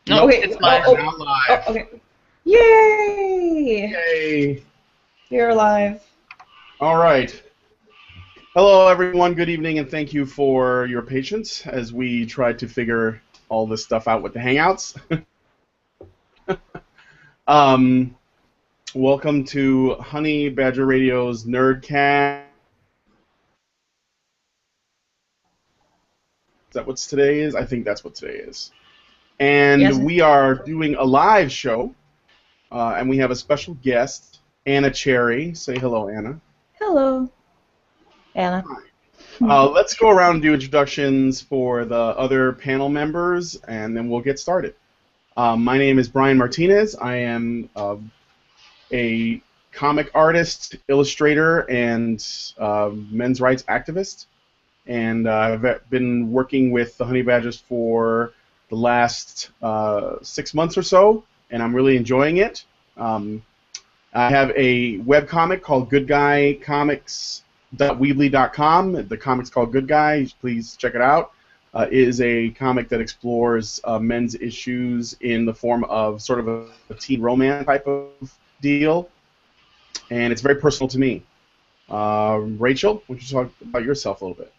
No, Okay. it's live. Now live. Okay. Yay! Yay! You're live. All right. Hello, everyone. Good evening, and thank you for your patience as we try to figure all this stuff out with the Hangouts. Welcome to Honey Badger Radio's Nerdcast. Is that what today is? I think that's what today is. And Yes. we are doing a live show, and we have a special guest, Anna Cherry. Say hello, Anna. Hello, Anna. Let's go around and do introductions for the other panel members, and then we'll get started. My name is Brian Martinez. I am a comic artist, illustrator, and men's rights activist. And I've been working with the Honeybadgers for the last 6 months or so, and I'm really enjoying it. I have a webcomic called goodguycomics.weebly.com. The comic's called Good Guy. Please check it out. It is a comic that explores men's issues in the form of sort of a teen romance type of deal, and it's very personal to me. Rachel, why don't you talk about yourself a little bit?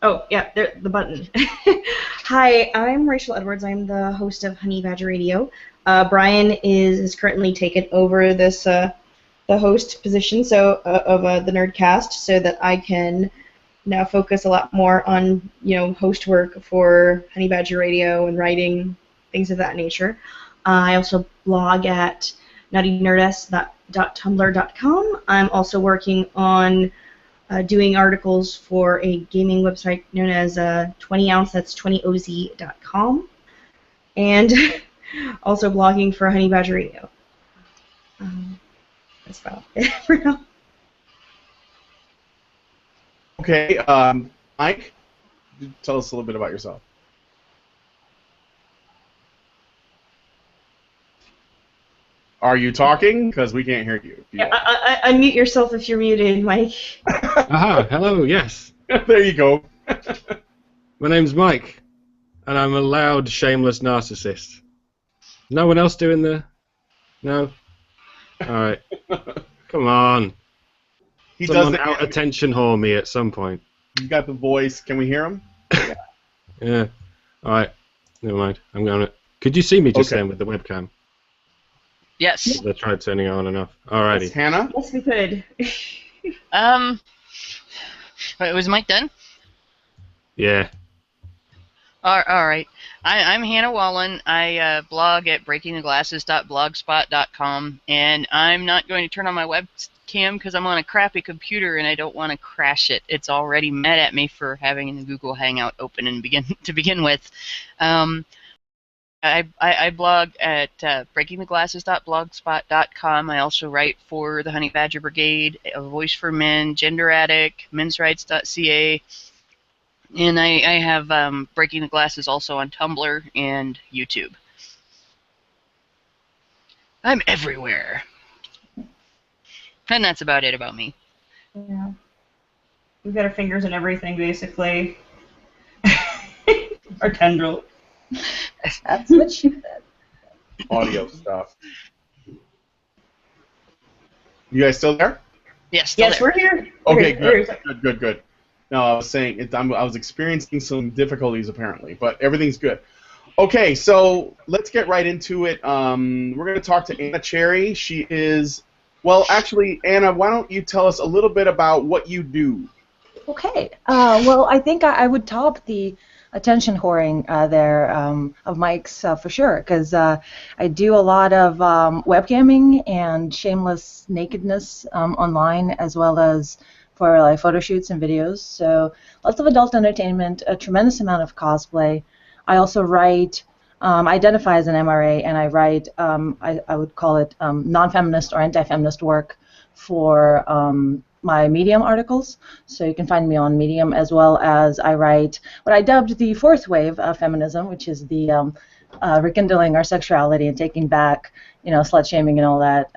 Oh, yeah, the button. Hi, I'm Rachel Edwards. I'm the host of Honey Badger Radio. Brian is currently taken over this the host position of the Nerdcast, so that I can now focus a lot more on host work for Honey Badger Radio and writing, things of that nature. I also blog at naughtynerdess.tumblr.com. I'm also working on doing articles for a gaming website known as 20ounce, that's 20oz.com, and also blogging for Honey Badger Radio. That's about it for now. Okay, Mike, tell us a little bit about yourself. Are you talking? Because we can't hear you. Yeah, unmute yourself if you're muted, Mike. Aha, hello, yes. There you go. My name's Mike, and I'm a loud, shameless narcissist. No one else doing the... No? Alright. Come on. He Someone does out-attention whore me at some point. He's got the voice. Can we hear him? Yeah. Alright. Never mind. I'm going to... Could you see me just Okay. then with the webcam? Yes. I tried turning it on and off. Alrighty. It's Hannah? Yes, we could. Wait, was Mike done? Yeah. All right. I'm Hannah Wallen. I blog at breakingtheglasses.blogspot.com, and I'm not going to turn on my webcam because I'm on a crappy computer and I don't want to crash it. It's already mad at me for having the Google Hangout open and to begin with. I blog at breakingtheglasses.blogspot.com. I also write for the Honey Badger Brigade, A Voice for Men, Gender Addict, mensrights.ca, and I have Breaking the Glasses also on Tumblr and YouTube. I'm everywhere. And that's about it about me. Yeah. We've got our fingers in everything, basically. Our tendril. That's what she said. Audio stuff. You guys still there? Yes, still Yes, there. we're here. Okay, We're good. Good. No, I was saying I was experiencing some difficulties apparently, but everything's good. Okay, so let's get right into it. We're going to talk to Anna Cherry. She is, well, actually, Anna, why don't you tell us a little bit about what you do? Okay. Well, I think I would top the attention whoring there of Mike's for sure, because I do a lot of webcamming and shameless nakedness online, as well as for like photo shoots and videos. So lots of adult entertainment, a tremendous amount of cosplay. I also write, identify as an MRA, and I write, I would call it non-feminist or anti-feminist work for my Medium articles. So you can find me on Medium, as well as I write what I dubbed the fourth wave of feminism, which is the rekindling our sexuality and taking back, slut shaming and all that,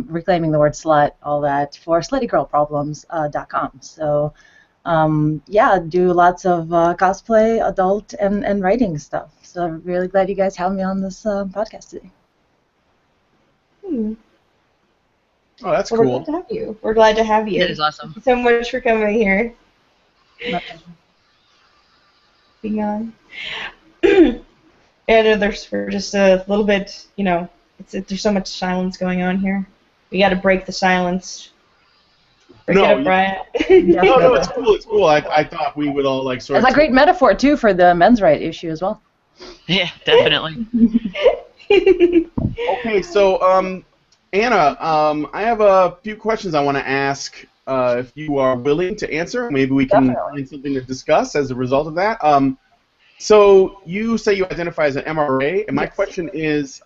reclaiming the word slut, all that, for sluttygirlproblems.com. So yeah, do lots of cosplay, adult, and writing stuff. So I'm really glad you guys have me on this podcast today. Hmm. Oh, that's Well, we're cool. glad to have you. We're glad to have you. That is awesome. Thank you so much for coming here. My pleasure. Being on. Yeah, no, we're just a little bit, there's so much silence going on here. We got to break the silence. Break it up, Brian. No, it's cool. It's cool. I thought we would all like sort It's of. a great metaphor too for the men's right issue as well. Yeah, definitely. Okay, so Anna, I have a few questions I want to ask. If you are willing to answer, maybe we can Definitely. find something to discuss as a result of that. So you say you identify as an MRA, and my Yes. question is,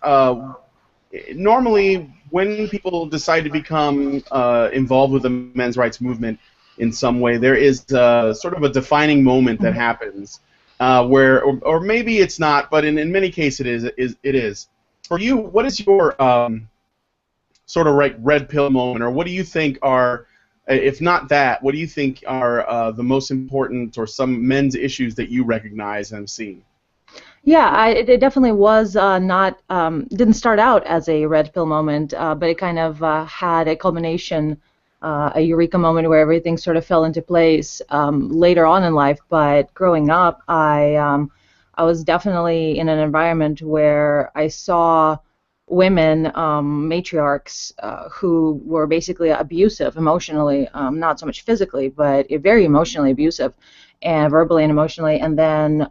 normally when people decide to become involved with the men's rights movement in some way, there is sort of a defining moment that happens where, or maybe it's not, but in many cases it is. For you, what is your sort of like red pill moment, or what do you think are, if not that, what do you think are the most important or some men's issues that you recognize and have seen? Yeah, it definitely was not didn't start out as a red pill moment, but it kind of had a culmination, a eureka moment where everything sort of fell into place later on in life. But growing up, I was definitely in an environment where I saw women, matriarchs, who were basically abusive emotionally, not so much physically, but very emotionally abusive, and verbally and emotionally, and then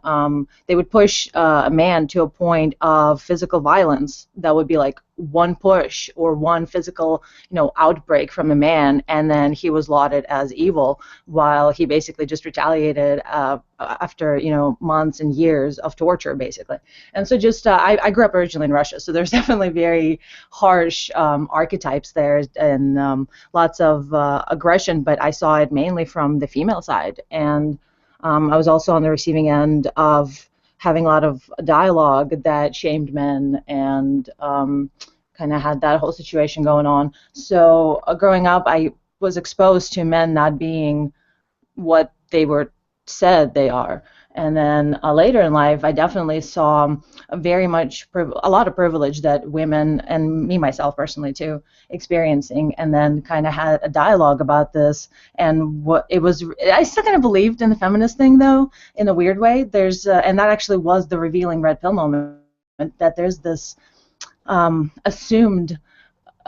they would push a man to a point of physical violence that would be like one push or one physical, outbreak from a man, and then he was lauded as evil, while he basically just retaliated after months and years of torture, basically. And so just I grew up originally in Russia, so there's definitely very harsh archetypes there, and lots of aggression, but I saw it mainly from the female side. And I was also on the receiving end of having a lot of dialogue that shamed men, and kind of had that whole situation going on. So growing up, I was exposed to men not being what they were said they are. And then later in life, I definitely saw a lot of privilege that women, and me myself personally too, experiencing, and then kind of had a dialogue about this. And what it was, I still kind of believed in the feminist thing though, in a weird way. And that actually was the revealing red pill moment, that there's this assumed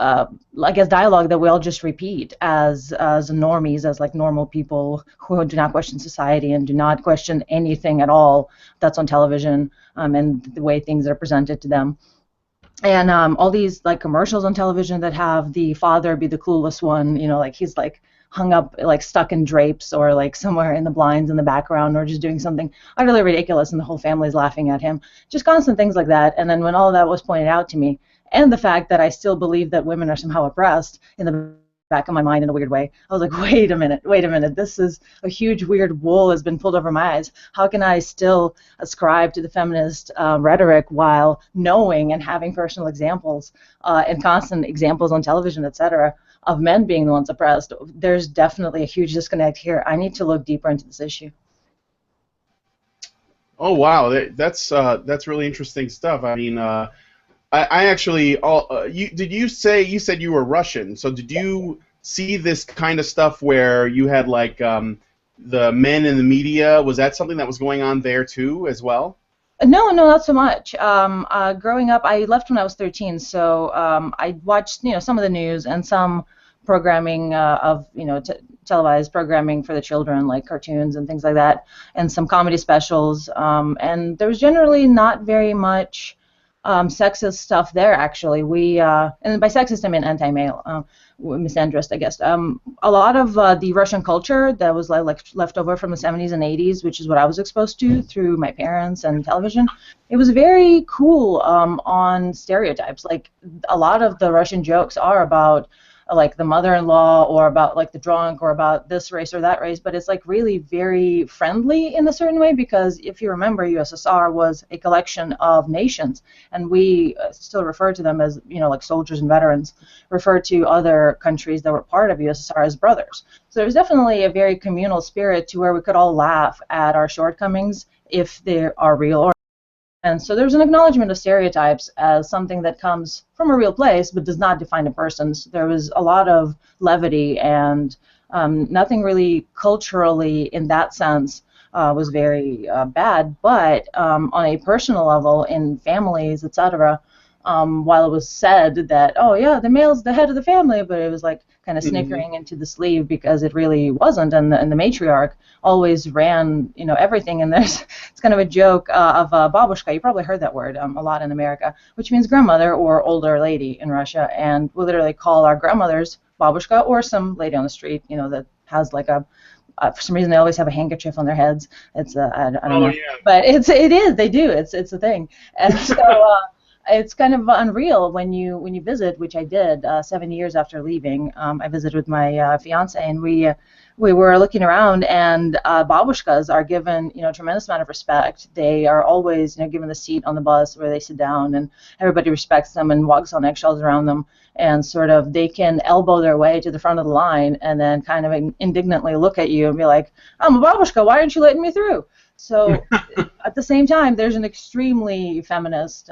I guess dialogue that we all just repeat as normies, as like normal people who do not question society and do not question anything at all that's on television, and the way things are presented to them. And all these like commercials on television that have the father be the clueless one, like he's like hung up, like stuck in drapes, or like somewhere in the blinds in the background, or just doing something utterly ridiculous and the whole family's laughing at him. Just constant things like that. And then when all of that was pointed out to me, and the fact that I still believe that women are somehow oppressed in the back of my mind in a weird way, I was like, wait a minute, this is a huge weird wool has been pulled over my eyes. How can I still ascribe to the feminist rhetoric while knowing and having personal examples and constant examples on television, etc., of men being the ones oppressed? There's definitely a huge disconnect here. I need to look deeper into this issue. Oh wow, that's really interesting stuff. I mean, I actually, you said you were Russian? So did you see this kind of stuff where you had like the men in the media? Was that something that was going on there too, as well? No, not so much. Growing up, I left when I was 13, so I watched, some of the news and some programming of, televised programming for the children, like cartoons and things like that, and some comedy specials. And there was generally not very much sexist stuff there, actually. And by sexist I mean anti-male, misandrist, I guess. A lot of the Russian culture that was like left over from the 70s and 80s, which is what I was exposed to through my parents and television, it was very cool on stereotypes. Like a lot of the Russian jokes are about like the mother-in-law or about like the drunk or about this race or that race, but it's like really very friendly in a certain way, because if you remember, USSR was a collection of nations, and we still refer to them as, like soldiers and veterans, refer to other countries that were part of USSR as brothers. So there's definitely a very communal spirit to where we could all laugh at our shortcomings if they are real or. And so there's an acknowledgement of stereotypes as something that comes from a real place but does not define a person. So there was a lot of levity, and nothing really culturally in that sense was very bad. But on a personal level, in families, etc., while it was said that, oh yeah, the male's the head of the family, but it was like kind of snickering into the sleeve because it really wasn't, and the matriarch always ran, everything. And there's it's kind of a joke of babushka. You probably heard that word a lot in America, which means grandmother or older lady in Russia, and we literally call our grandmothers babushka, or some lady on the street, that has like a for some reason they always have a handkerchief on their heads. It's I don't know, yeah. but they do. It's a thing, and so. It's kind of unreal when you visit, which I did 7 years after leaving. I visited with my fiance, and we were looking around, and babushkas are given a tremendous amount of respect. They are always given the seat on the bus where they sit down, and everybody respects them and walks on eggshells around them, and sort of they can elbow their way to the front of the line and then kind of indignantly look at you and be like, "I'm a babushka, why aren't you letting me through?" So at the same time, there's an extremely feminist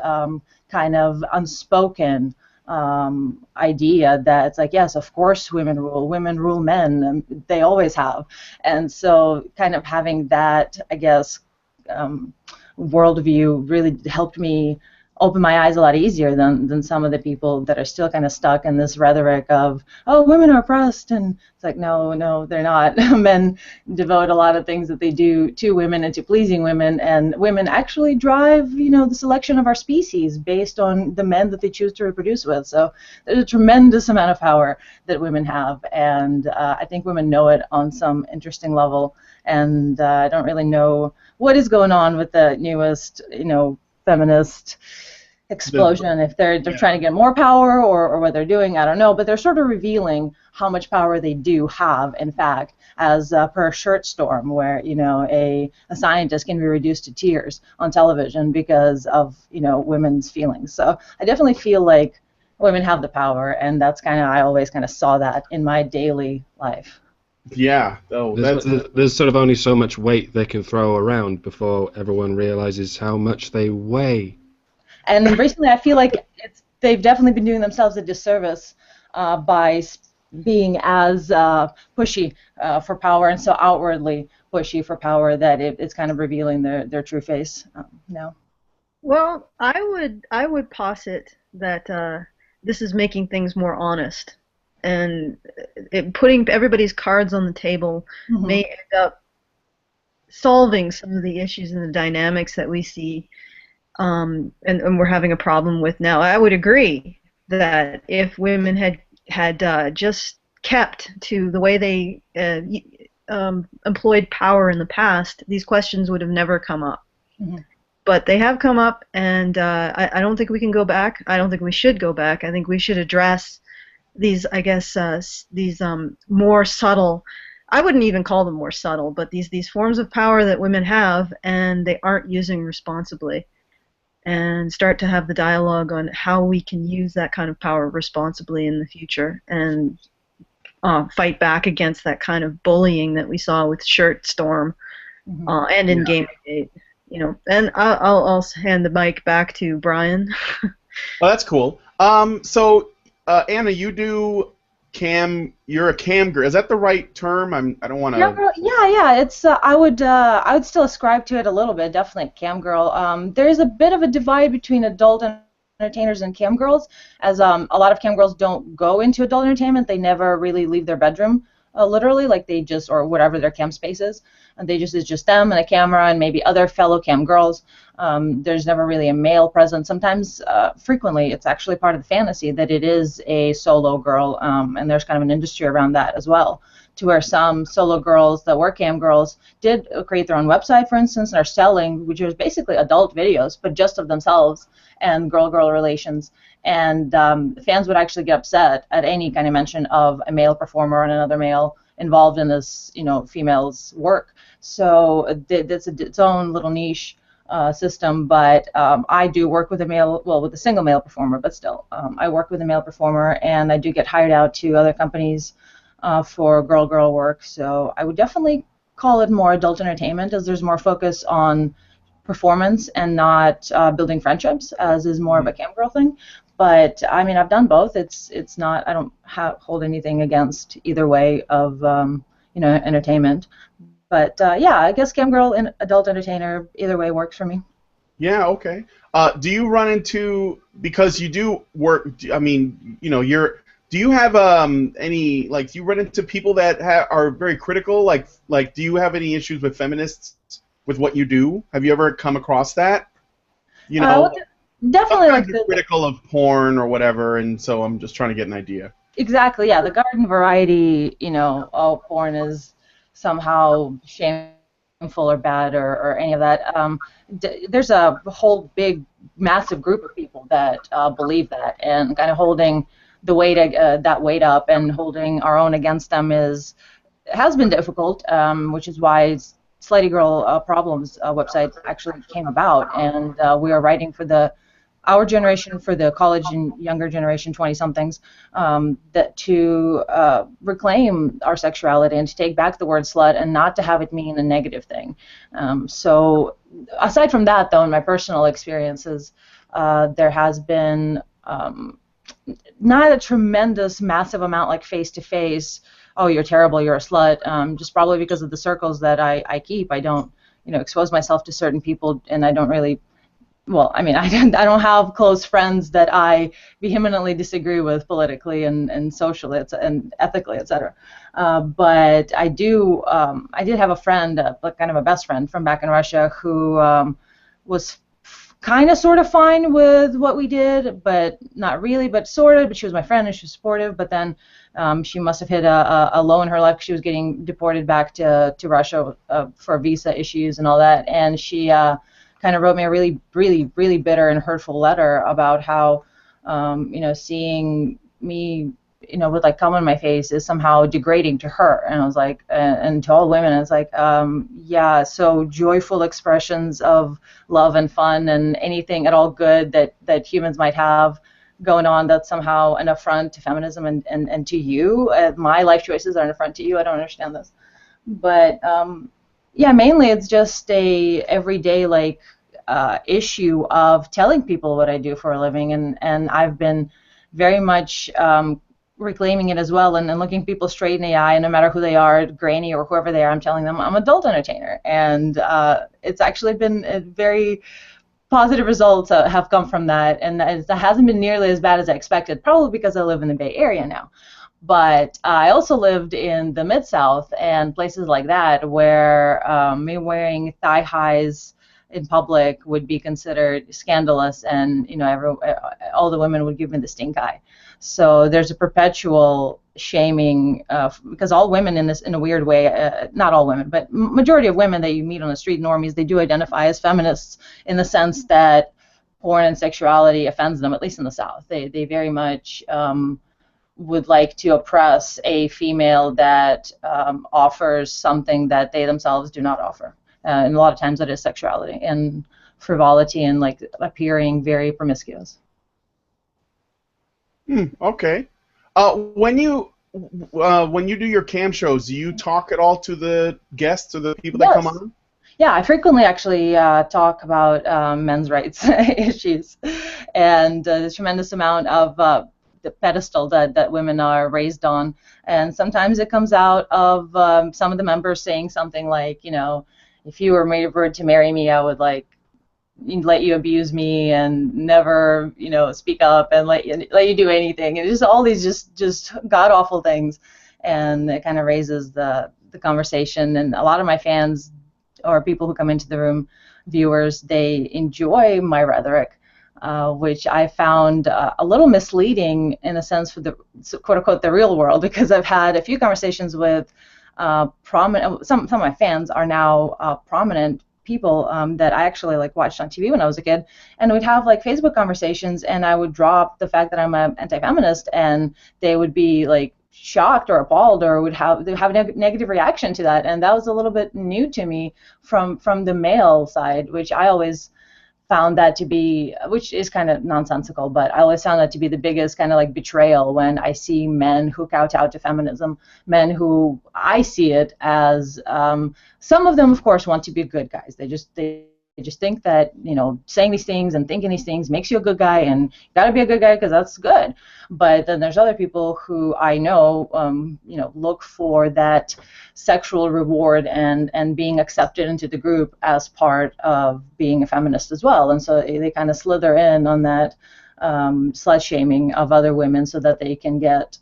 kind of unspoken idea that it's like, yes, of course women rule men, and they always have. And so kind of having that, I guess, worldview really helped me open my eyes a lot easier than some of the people that are still kind of stuck in this rhetoric of, oh, women are oppressed, and it's like, no, they're not. Men devote a lot of things that they do to women and to pleasing women, and women actually drive, the selection of our species based on the men that they choose to reproduce with. So there's a tremendous amount of power that women have, and I think women know it on some interesting level, and I don't really know what is going on with the newest, feminist explosion, if they're trying to get more power or what they're doing, I don't know, but they're sort of revealing how much power they do have, in fact, as per Shirtstorm, where a scientist can be reduced to tears on television because of women's feelings. So I definitely feel like women have the power, and that's I always kind of saw that in my daily life. Yeah. Oh, there's sort of only so much weight they can throw around before everyone realizes how much they weigh. And recently, I feel like they've definitely been doing themselves a disservice by being as pushy for power, and so outwardly pushy for power, that it's kind of revealing their true face now. Well, I would posit that this is making things more honest, and putting everybody's cards on the table may end up solving some of the issues and the dynamics that we see. And we're having a problem with now. I would agree that if women had just kept to the way they employed power in the past, these questions would have never come up. But they have come up, and I don't think we can go back. I don't think we should go back. I think we should address these, I guess, these more subtle, I wouldn't even call them more subtle, but these forms of power that women have and they aren't using responsibly. And start to have the dialogue on how we can use that kind of power responsibly in the future, and fight back against that kind of bullying that we saw with Shirtstorm and in Gamergate. And I'll hand the mic back to Brian. Well, that's cool. So Anna, you do you're a cam girl. Is that the right term? I don't want to. Yeah. It's I would still ascribe to it a little bit. Definitely a cam girl. There's a bit of a divide between adult entertainers and cam girls, as a lot of cam girls don't go into adult entertainment. They never really leave their bedroom. Literally, like they just, or whatever their cam space is, and it's just them and a camera and maybe other fellow cam girls. There's never really a male present. Sometimes, frequently, it's actually part of the fantasy that it is a solo girl, and there's kind of an industry around that as well, to where some solo girls that were cam girls did create their own website, for instance, and are selling, which was basically adult videos, but just of themselves and girl-girl relations. And fans would actually get upset at any kind of mention of a male performer and another male involved in this, female's work. So that's its own little niche system. But I do work with with a single male performer, but still, I work with a male performer, and I do get hired out to other companies for girl work. So I would definitely call it more adult entertainment, as there's more focus on performance and not building friendships, as is more of a cam girl thing. But I mean, I've done both. It's not. I don't hold anything against either way of entertainment. But yeah, I guess cam girl and adult entertainer, either way works for me. Yeah. Okay. Do you run into, because you do work? I mean, do you have any, do you run into people that are very critical? Like, do you have any issues with feminists with what you do? Have you ever come across that? Definitely, like critical of porn or whatever, and so I'm just trying to get an idea. Exactly, yeah. The garden variety, porn is somehow shameful or bad or any of that. There's a whole big, massive group of people that believe that, and kind of holding the weight that weight up and holding our own against them has been difficult, which is why Slutty Girl Problems website actually came about, and we are writing for our generation, for the college and younger generation, 20-somethings, that to reclaim our sexuality and to take back the word slut and not to have it mean a negative thing. So aside from that, though, in my personal experiences, there has been not a tremendous, massive amount like face-to-face, oh, you're terrible, you're a slut, just probably because of the circles that I keep. I don't, expose myself to certain people, and I don't really, I don't have close friends that I vehemently disagree with politically and socially and ethically, etc. But I did have a friend, kind of a best friend from back in Russia, who was kind of sort of fine with what we did, but not really, but sort of. But she was my friend and she was supportive. But then she must have hit a low in her life. She was getting deported back to Russia for visa issues and all that. And she kind of wrote me a really, really, really bitter and hurtful letter about how, seeing me, with like cum on my face is somehow degrading to her. And I was like, and to all women, it's like, yeah, so joyful expressions of love and fun and anything at all good that humans might have going on, that's somehow an affront to feminism and to you. My life choices are an affront to you. I don't understand this. But yeah, mainly it's just a everyday issue of telling people what I do for a living, and I've been very much reclaiming it as well, and looking people straight in the eye, and no matter who they are, Granny or whoever they are, I'm telling them I'm an adult entertainer, and it's actually been a very positive results have come from that, and it hasn't been nearly as bad as I expected, probably because I live in the Bay Area now. But I also lived in the Mid-South and places like that where me wearing thigh highs in public would be considered scandalous, and all the women would give me the stink eye. So there's a perpetual shaming because all women in a weird way, not all women, but majority of women that you meet on the street, normies, they do identify as feminists in the sense that porn and sexuality offends them, at least in the South. They very much would like to oppress a female that offers something that they themselves do not offer. And a lot of times that is sexuality and frivolity and appearing very promiscuous. Okay. When you do your cam shows, do you talk at all to the guests or the people that come on? Yeah, I frequently actually talk about men's rights issues and the tremendous amount of the pedestal that women are raised on. And sometimes it comes out of some of the members saying something like, if you were to marry me, I would let you abuse me and never, speak up and let you do anything. And just all these just god awful things, and it kind of raises the conversation. And a lot of my fans or people who come into the room, viewers, they enjoy my rhetoric. which I found a little misleading in a sense for the quote-unquote the real world, because I've had a few conversations with prominent, some of my fans are now prominent people that I actually like watched on TV when I was a kid, and we'd have like Facebook conversations, and I would drop the fact that I'm an anti-feminist, and they would be like shocked or appalled, or would have a negative reaction to that, and that was a little bit new to me from the male side, which I always found that to be, which is kind of nonsensical, but I always found that to be the biggest kind of like betrayal when I see men who kowtow to feminism, men who I see it as, some of them of course want to be good guys. They just think that, you know, saying these things and thinking these things makes you a good guy, and you got to be a good guy because that's good. But then there's other people who I know, you know, look for that sexual reward and being accepted into the group as part of being a feminist as well. And so they kind of slither in on that slut shaming of other women so that they can get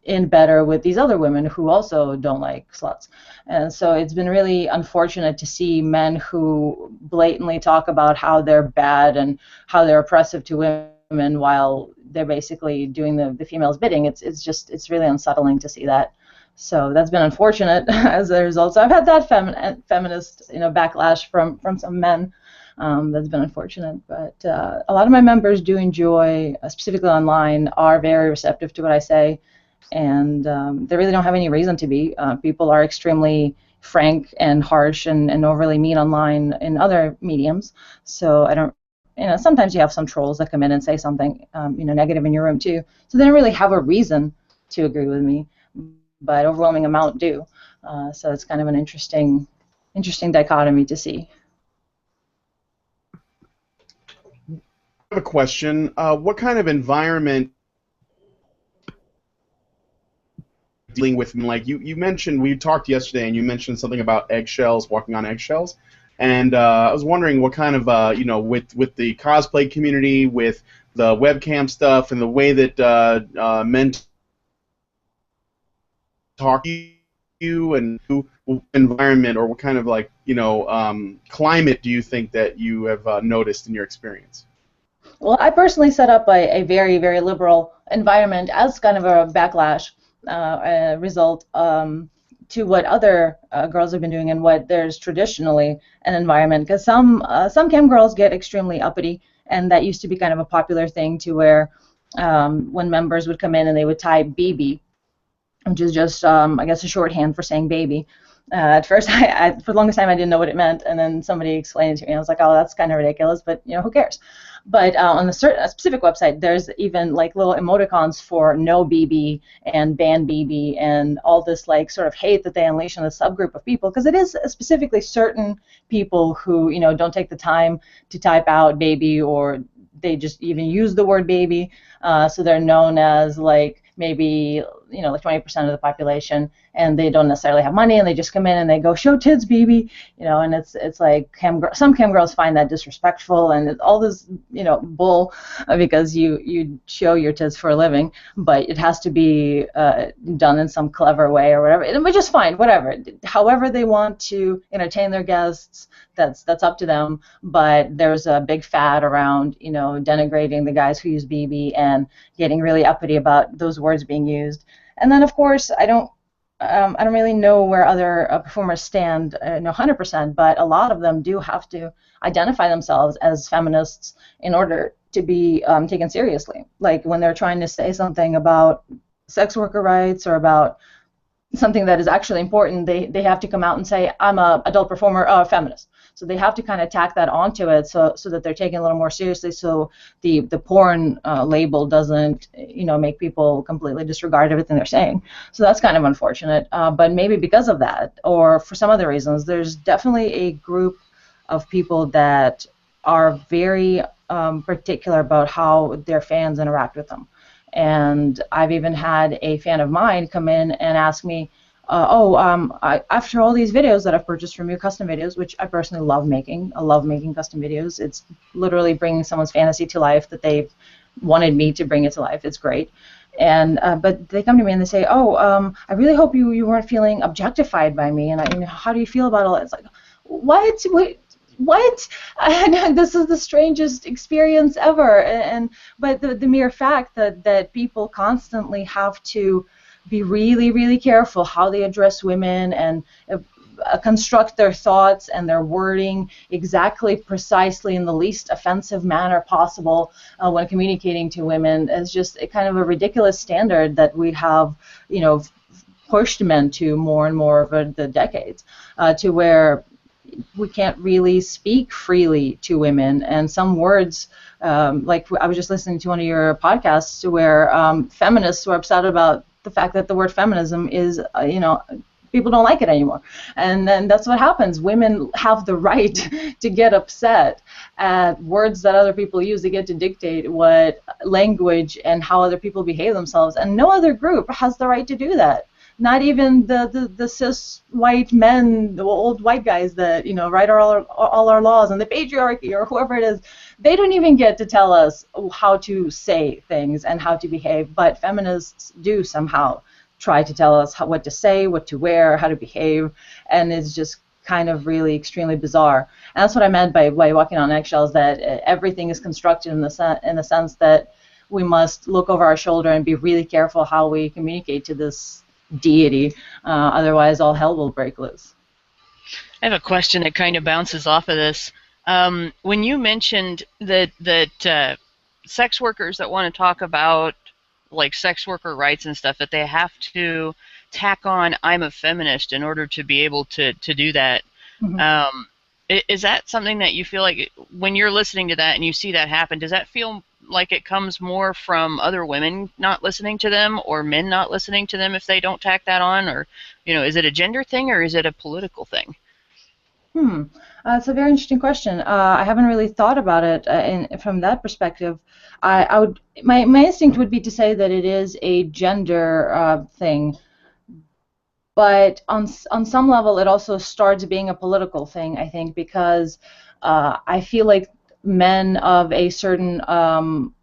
in better with these other women who also don't like sluts. And so it's been really unfortunate to see men who blatantly talk about how they're bad and how they're oppressive to women while they're basically doing the female's bidding. It's really unsettling to see that. So that's been unfortunate as a result. So I've had that feminist, you know, backlash from some men. That's been unfortunate, but a lot of my members do enjoy, specifically online, are very receptive to what I say. And they really don't have any reason to be. People are extremely frank and harsh and overly mean online in other mediums. So I don't, you know, sometimes you have some trolls that come in and say something, you know, negative in your room too. So they don't really have a reason to agree with me, but overwhelming amount do. So it's kind of an interesting dichotomy to see. I have a question. What kind of environment dealing with, like you mentioned, we talked yesterday and you mentioned something about eggshells, walking on eggshells, and I was wondering what kind of you know, with the cosplay community, with the webcam stuff, and the way that men talk to you, and environment, or what kind of, like, you know, climate do you think that you have noticed in your experience? Well, I personally set up a very, very liberal environment as kind of a backlash result to what other girls have been doing and what there's traditionally an environment. Because some cam girls get extremely uppity, and that used to be kind of a popular thing to where when members would come in and they would type BB, which is just, I guess, a shorthand for saying baby. At first, for the longest time, I didn't know what it meant, and then somebody explained it to me, and I was like, oh, that's kind of ridiculous, but, you know, who cares? But on a specific website, there's even, like, little emoticons for no BB and ban BB and all this, like, sort of hate that they unleash on a subgroup of people, because it is specifically certain people who, you know, don't take the time to type out baby, or they just even use the word baby, so they're known as, like, maybe, you know, like 20% of the population, and they don't necessarily have money, and they just come in and they go, show tits, baby, you know, and it's like some cam girls find that disrespectful, and all this, you know, bull, because you show your tits for a living, but it has to be done in some clever way or whatever, which is fine, whatever, however they want to entertain their guests, that's up to them. But there's a big fad around, you know, denigrating the guys who use BB and getting really uppity about those words being used. And then, of course, I don't really know where other performers stand, no, 100%, but a lot of them do have to identify themselves as feminists in order to be taken seriously. Like when they're trying to say something about sex worker rights or about something that is actually important, they have to come out and say, I'm a adult performer, a feminist. So they have to kind of tack that onto it so that they're taken a little more seriously, so the porn label doesn't, you know, make people completely disregard everything they're saying. So that's kind of unfortunate. But maybe because of that, or for some other reasons, there's definitely a group of people that are very particular about how their fans interact with them. And I've even had a fan of mine come in and ask me, after all these videos that I've purchased from you, custom videos, which I personally love making. I love making custom videos. It's literally bringing someone's fantasy to life that they've wanted me to bring it to life. It's great. And but they come to me and they say, I really hope you weren't feeling objectified by me. And how do you feel about all that? It's like, what? Wait, what? And this is the strangest experience ever. But the mere fact that people constantly have to be really, really careful how they address women and construct their thoughts and their wording exactly, precisely in the least offensive manner possible when communicating to women is just a kind of a ridiculous standard that we have, pushed men to more and more over the decades, to where we can't really speak freely to women, and some words, like I was just listening to one of your podcasts where feminists were upset about the fact that the word feminism is, people don't like it anymore. And then that's what happens. Women have the right to get upset at words that other people use. They get to dictate what language and how other people behave themselves, and no other group has the right to do that. Not even the cis white men, the old white guys that write all our laws, and the patriarchy or whoever it is. They don't even get to tell us how to say things and how to behave. But feminists do somehow try to tell us what to say, what to wear, how to behave, and it's just kind of really extremely bizarre. And that's what I meant by walking on eggshells. That everything is constructed in the sense that we must look over our shoulder and be really careful how we communicate to this deity, otherwise all hell will break loose. I have a question that kind of bounces off of this. When you mentioned that sex workers that want to talk about like sex worker rights and stuff, that they have to tack on "I'm a feminist" in order to be able to do that. Mm-hmm. Is that something that you feel like when you're listening to that and you see that happen, does that feel like it comes more from other women not listening to them or men not listening to them if they don't tack that on? Or, is it a gender thing or is it a political thing? It's a very interesting question. I haven't really thought about it from that perspective. My instinct would be to say that it is a gender thing, but on some level it also starts being a political thing, I think, because I feel like men of a certain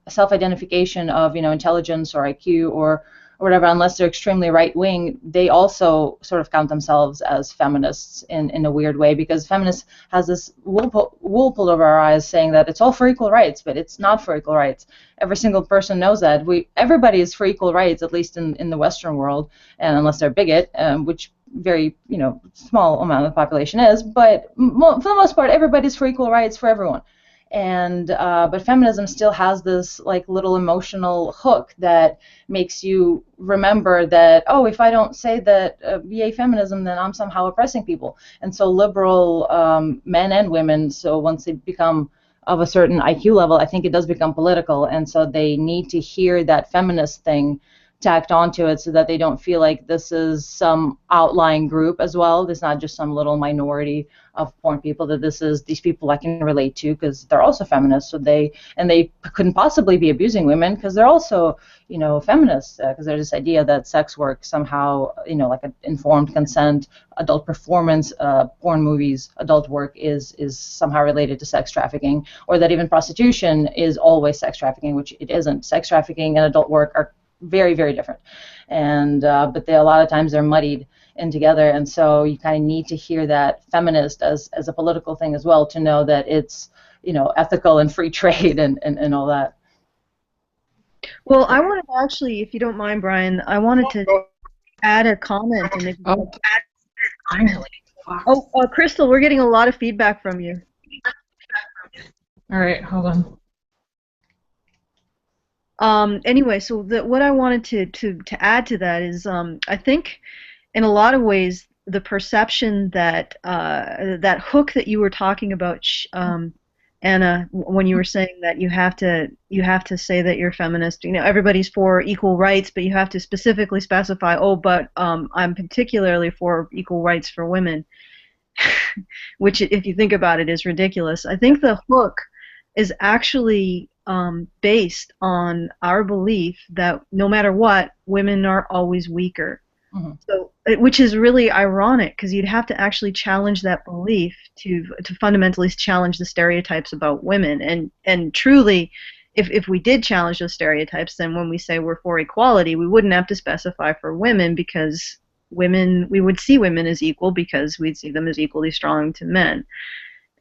self-identification of intelligence or IQ or whatever, unless they're extremely right-wing, they also sort of count themselves as feminists in a weird way, because feminists has this wool pulled over our eyes saying that it's all for equal rights, but it's not for equal rights. Every single person knows that. Everybody is for equal rights, at least in the Western world, and unless they're a bigot, which very small amount of the population is, but for the most part, everybody's for equal rights for everyone. And but feminism still has this like little emotional hook that makes you remember that, oh, if I don't say that yay feminism, then I'm somehow oppressing people. And so liberal men and women, so once they become of a certain IQ level, I think it does become political, and so they need to hear that feminist thing tacked onto it so that they don't feel like this is some outlying group as well. There's not just some little minority of porn people, that these people I can relate to because they're also feminists. So they couldn't possibly be abusing women because they're also feminists, because there's this idea that sex work somehow like an informed consent, adult performance, porn movies, adult work is somehow related to sex trafficking, or that even prostitution is always sex trafficking, which it isn't. Sex trafficking and adult work are very, very different, and but a lot of times they're muddied in together, and so you kind of need to hear that feminist as a political thing as well, to know that it's ethical and free trade and all that. Well, I wanted to actually, if you don't mind, Brian, I wanted to add a comment. Crystal, we're getting a lot of feedback from you. All right, hold on. Anyway, so what I wanted to add to that is, I think in a lot of ways the perception that that hook that you were talking about, Anna, when you were saying that you have to say that you're feminist, everybody's for equal rights, but you have to specifically specify, but I'm particularly for equal rights for women, which if you think about it is ridiculous. I think the hook is actually based on our belief that no matter what, women are always weaker. Mm-hmm. So, which is really ironic, because you'd have to actually challenge that belief to fundamentally challenge the stereotypes about women. And truly, if we did challenge those stereotypes, then when we say we're for equality, we wouldn't have to specify for women, because we would see women as equal, because we'd see them as equally strong to men.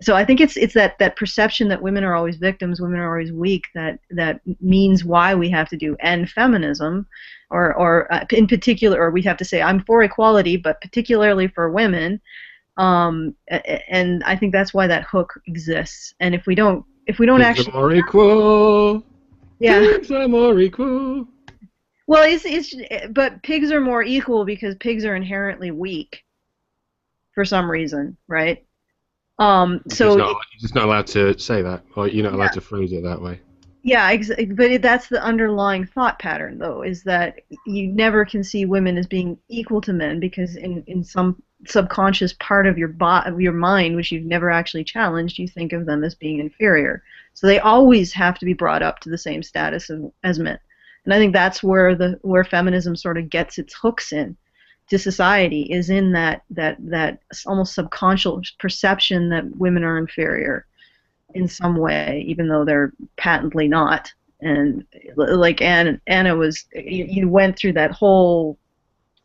So I think it's that perception that women are always victims, women are always weak, that means why we have to do end feminism, or in particular, or we have to say I'm for equality, but particularly for women. And I think that's why that hook exists. And if we don't Pigs are more equal. yeah. Pigs are more equal. Well, but pigs are more equal because pigs are inherently weak for some reason, right? So You're just not allowed to say that, or you're not allowed to phrase it that way. yeah, but that's the underlying thought pattern, though, is that you never can see women as being equal to men because in some subconscious part of your mind, which you've never actually challenged, you think of them as being inferior. So they always have to be brought up to the same status as men. And I think that's where feminism sort of gets its hooks in to society, is in that almost subconscious perception that women are inferior in some way, even though they're patently not. And like Anna was, you went through that whole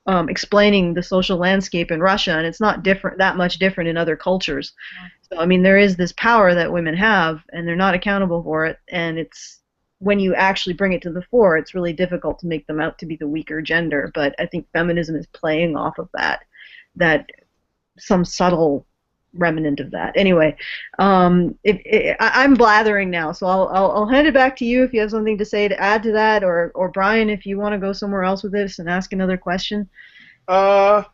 explaining the social landscape in Russia, and it's not that much different in other cultures. So I mean, there is this power that women have, and they're not accountable for it. And it's when you actually bring it to the fore, it's really difficult to make them out to be the weaker gender. But I think feminism is playing off of that some subtle remnant of that. Anyway, I'm blathering now, so I'll hand it back to you if you have something to say to add to that, or Brian, if you want to go somewhere else with this and ask another question. Yeah,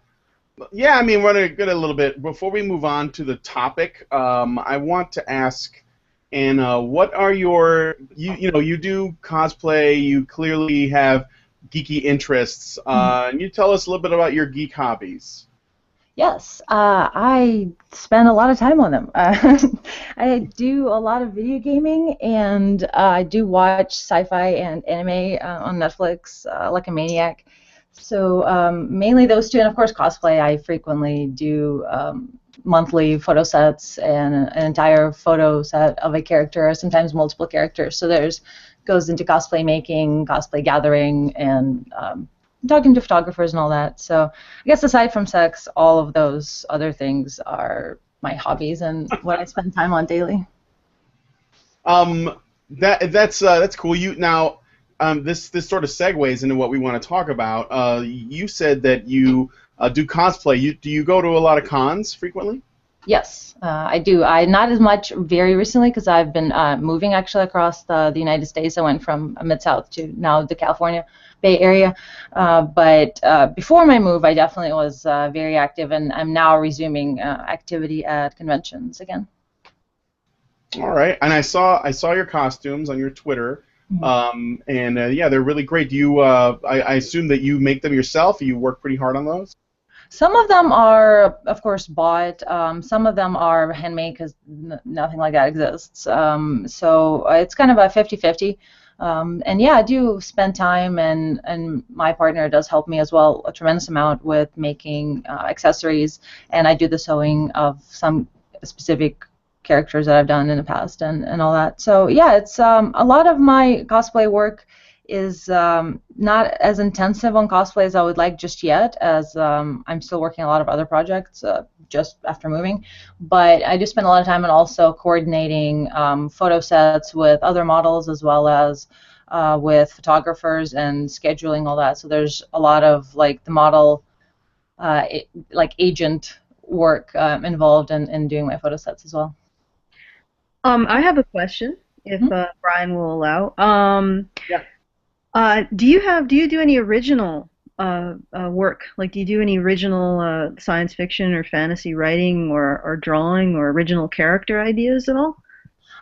I mean, we're going to get a little bit. Before we move on to the topic, I want to ask Anna, what are you do cosplay, you clearly have geeky interests. Can you tell us a little bit about your geek hobbies? Yes, I spend a lot of time on them. I do a lot of video gaming, and I do watch sci-fi and anime on Netflix like a maniac. So mainly those two, and of course cosplay. I frequently do monthly photo sets and an entire photo set of a character, sometimes multiple characters. So goes into cosplay making, cosplay gathering, and talking to photographers and all that. So I guess aside from sex, all of those other things are my hobbies and what I spend time on daily. That's cool. This sort of segues into what we want to talk about. You said that you do cosplay. Do you go to a lot of cons frequently? Yes, I do. Not as much very recently because I've been moving actually across the United States. I went from Mid-South to now the California Bay Area. But before my move, I definitely was very active, and I'm now resuming activity at conventions again. All right, and I saw your costumes on your Twitter, and yeah, they're really great. Do you? I assume that you make them yourself. You work pretty hard on those. Some of them are, of course, bought. Some of them are handmade because nothing like that exists. So it's kind of a 50-50. And yeah, I do spend time, and my partner does help me as well a tremendous amount with making accessories, and I do the sewing of some specific characters that I've done in the past and all that. So yeah, it's a lot of my cosplay work is not as intensive on cosplay as I would like just yet, as I'm still working a lot of other projects just after moving. But I do spend a lot of time on also coordinating photo sets with other models as well as with photographers and scheduling all that. So there's a lot of like the model like agent work involved in doing my photo sets as well. I have a question, if Brian will allow. Yeah. Do you do any original work? Like, do you do any original science fiction or fantasy writing or drawing or original character ideas at all?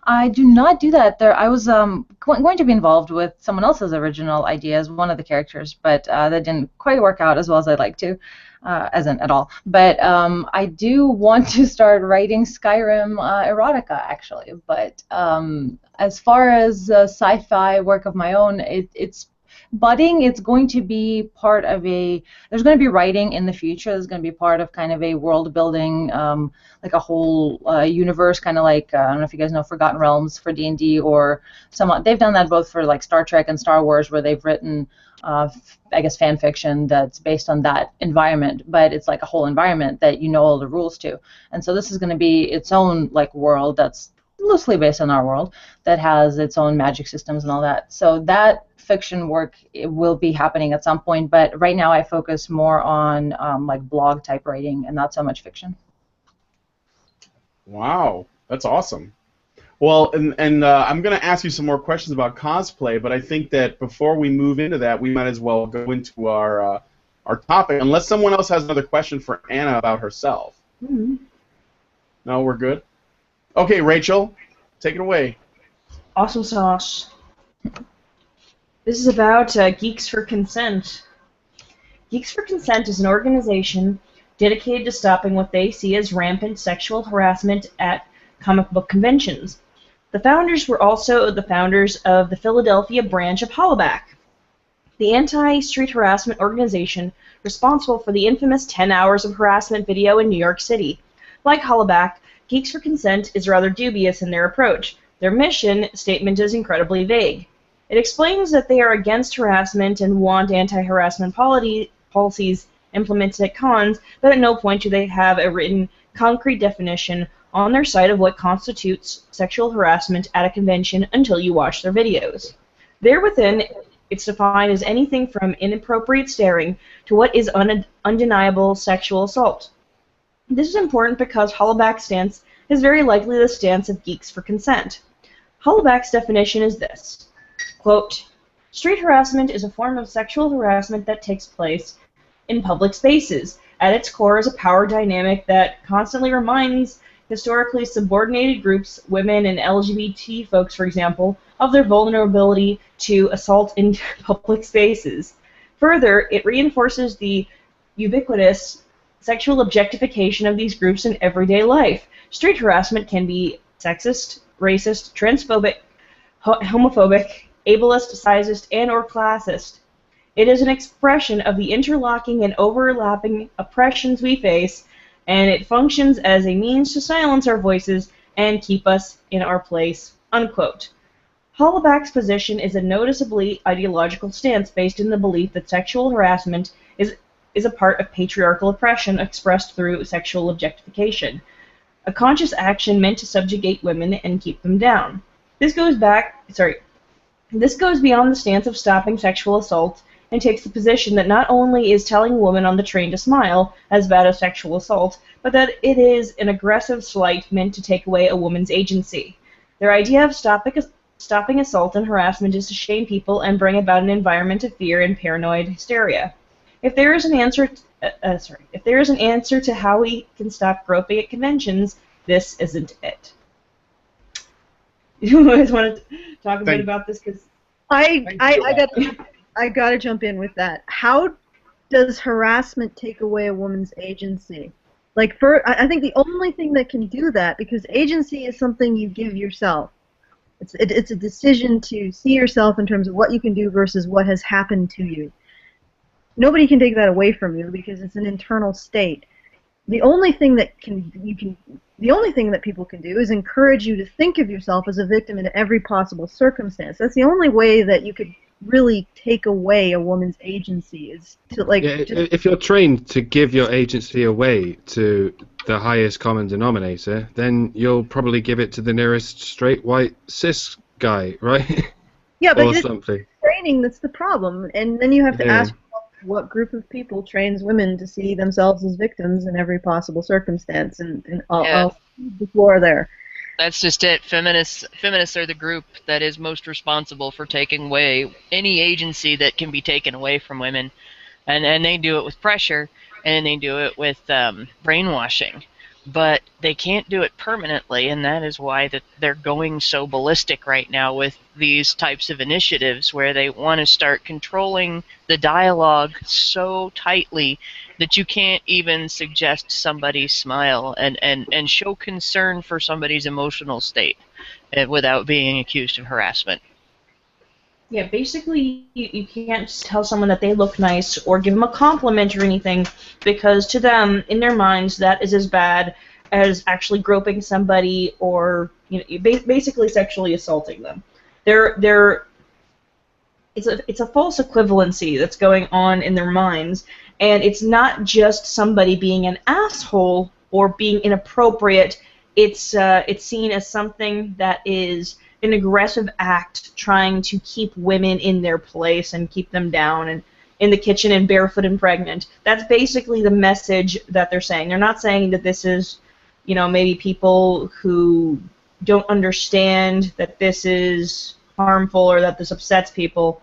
I do not do that. I was going to be involved with someone else's original ideas, one of the characters, but that didn't quite work out as well as I'd like to, as in at all. But I do want to start writing Skyrim erotica, actually. But as far as sci-fi work of my own, it's budding. It's going to be part of there's going to be writing in the future. There's going to be part of kind of a world building, like a whole universe, kind of like, I don't know if you guys know Forgotten Realms for D&D, or they've done that both for like Star Trek and Star Wars, where they've written, I guess, fan fiction that's based on that environment, but it's like a whole environment that you know all the rules to. And so this is going to be its own like world that's loosely based on our world, that has its own magic systems and all that. So that fiction work, it will be happening at some point, but right now I focus more on like blog type writing and not so much fiction. Wow, that's awesome. Well, and I'm going to ask you some more questions about cosplay, but I think that before we move into that, we might as well go into our topic, unless someone else has another question for Anna about herself. Mm-hmm. No, we're good? Okay, Rachel, take it away. Awesome sauce. This is about Geeks for Consent. Geeks for Consent is an organization dedicated to stopping what they see as rampant sexual harassment at comic book conventions. The founders were also the founders of the Philadelphia branch of Hollaback, the anti-street harassment organization responsible for the infamous 10 hours of harassment video in New York City. Like Hollaback, Geeks for Consent is rather dubious in their approach. Their mission statement is incredibly vague. It explains that they are against harassment and want anti-harassment policies implemented at cons, but at no point do they have a written, concrete definition on their site of what constitutes sexual harassment at a convention until you watch their videos. There within, it's defined as anything from inappropriate staring to what is undeniable sexual assault. This is important because Hollaback's stance is very likely the stance of Geeks for Consent. Hollaback's definition is this, quote, "Street harassment is a form of sexual harassment that takes place in public spaces. At its core is a power dynamic that constantly reminds historically subordinated groups, women and LGBT folks, for example, of their vulnerability to assault in public spaces. Further, it reinforces the ubiquitous sexual objectification of these groups in everyday life. Street harassment can be sexist, racist, transphobic, homophobic, ableist, sizist, and or classist. It is an expression of the interlocking and overlapping oppressions we face, and it functions as a means to silence our voices and keep us in our place," unquote. Hollaback's position is a noticeably ideological stance based in the belief that sexual harassment is a part of patriarchal oppression expressed through sexual objectification, a conscious action meant to subjugate women and keep them down. This goes beyond the stance of stopping sexual assault and takes the position that not only is telling a woman on the train to smile as bad as sexual assault, but that it is an aggressive slight meant to take away a woman's agency. Their idea of stopping assault and harassment is to shame people and bring about an environment of fear and paranoid hysteria. If there is an answer to how we can stop groping at conventions, this isn't it. You guys want to talk a bit about this? Because I gotta jump in with that. How does harassment take away a woman's agency? Like, I think the only thing that can do that, because agency is something you give yourself. It's a decision to see yourself in terms of what you can do versus what has happened to you. Nobody can take that away from you because it's an internal state. The only thing that people can do is encourage you to think of yourself as a victim in every possible circumstance. That's the only way that you could really take away a woman's agency, is to if you're trained to give your agency away to the highest common denominator, then you'll probably give it to the nearest straight white cis guy, right? Yeah, but or it's something. Training that's the problem, and then you have to ask what group of people trains women to see themselves as victims in every possible circumstance, and I'll the floor there. That's just it. Feminists are the group that is most responsible for taking away any agency that can be taken away from women, and they do it with pressure, and they do it with brainwashing. But they can't do it permanently, and that is why they're going so ballistic right now with these types of initiatives where they want to start controlling the dialogue so tightly that you can't even suggest somebody smile and show concern for somebody's emotional state without being accused of harassment. Yeah, basically, you can't just tell someone that they look nice or give them a compliment or anything, because to them, in their minds, that is as bad as actually groping somebody or basically sexually assaulting them. They're it's a false equivalency that's going on in their minds, and it's not just somebody being an asshole or being inappropriate. It's seen as something that is an aggressive act trying to keep women in their place and keep them down and in the kitchen and barefoot and pregnant. That's basically the message that they're saying. They're not saying that this is, maybe people who don't understand that this is harmful or that this upsets people.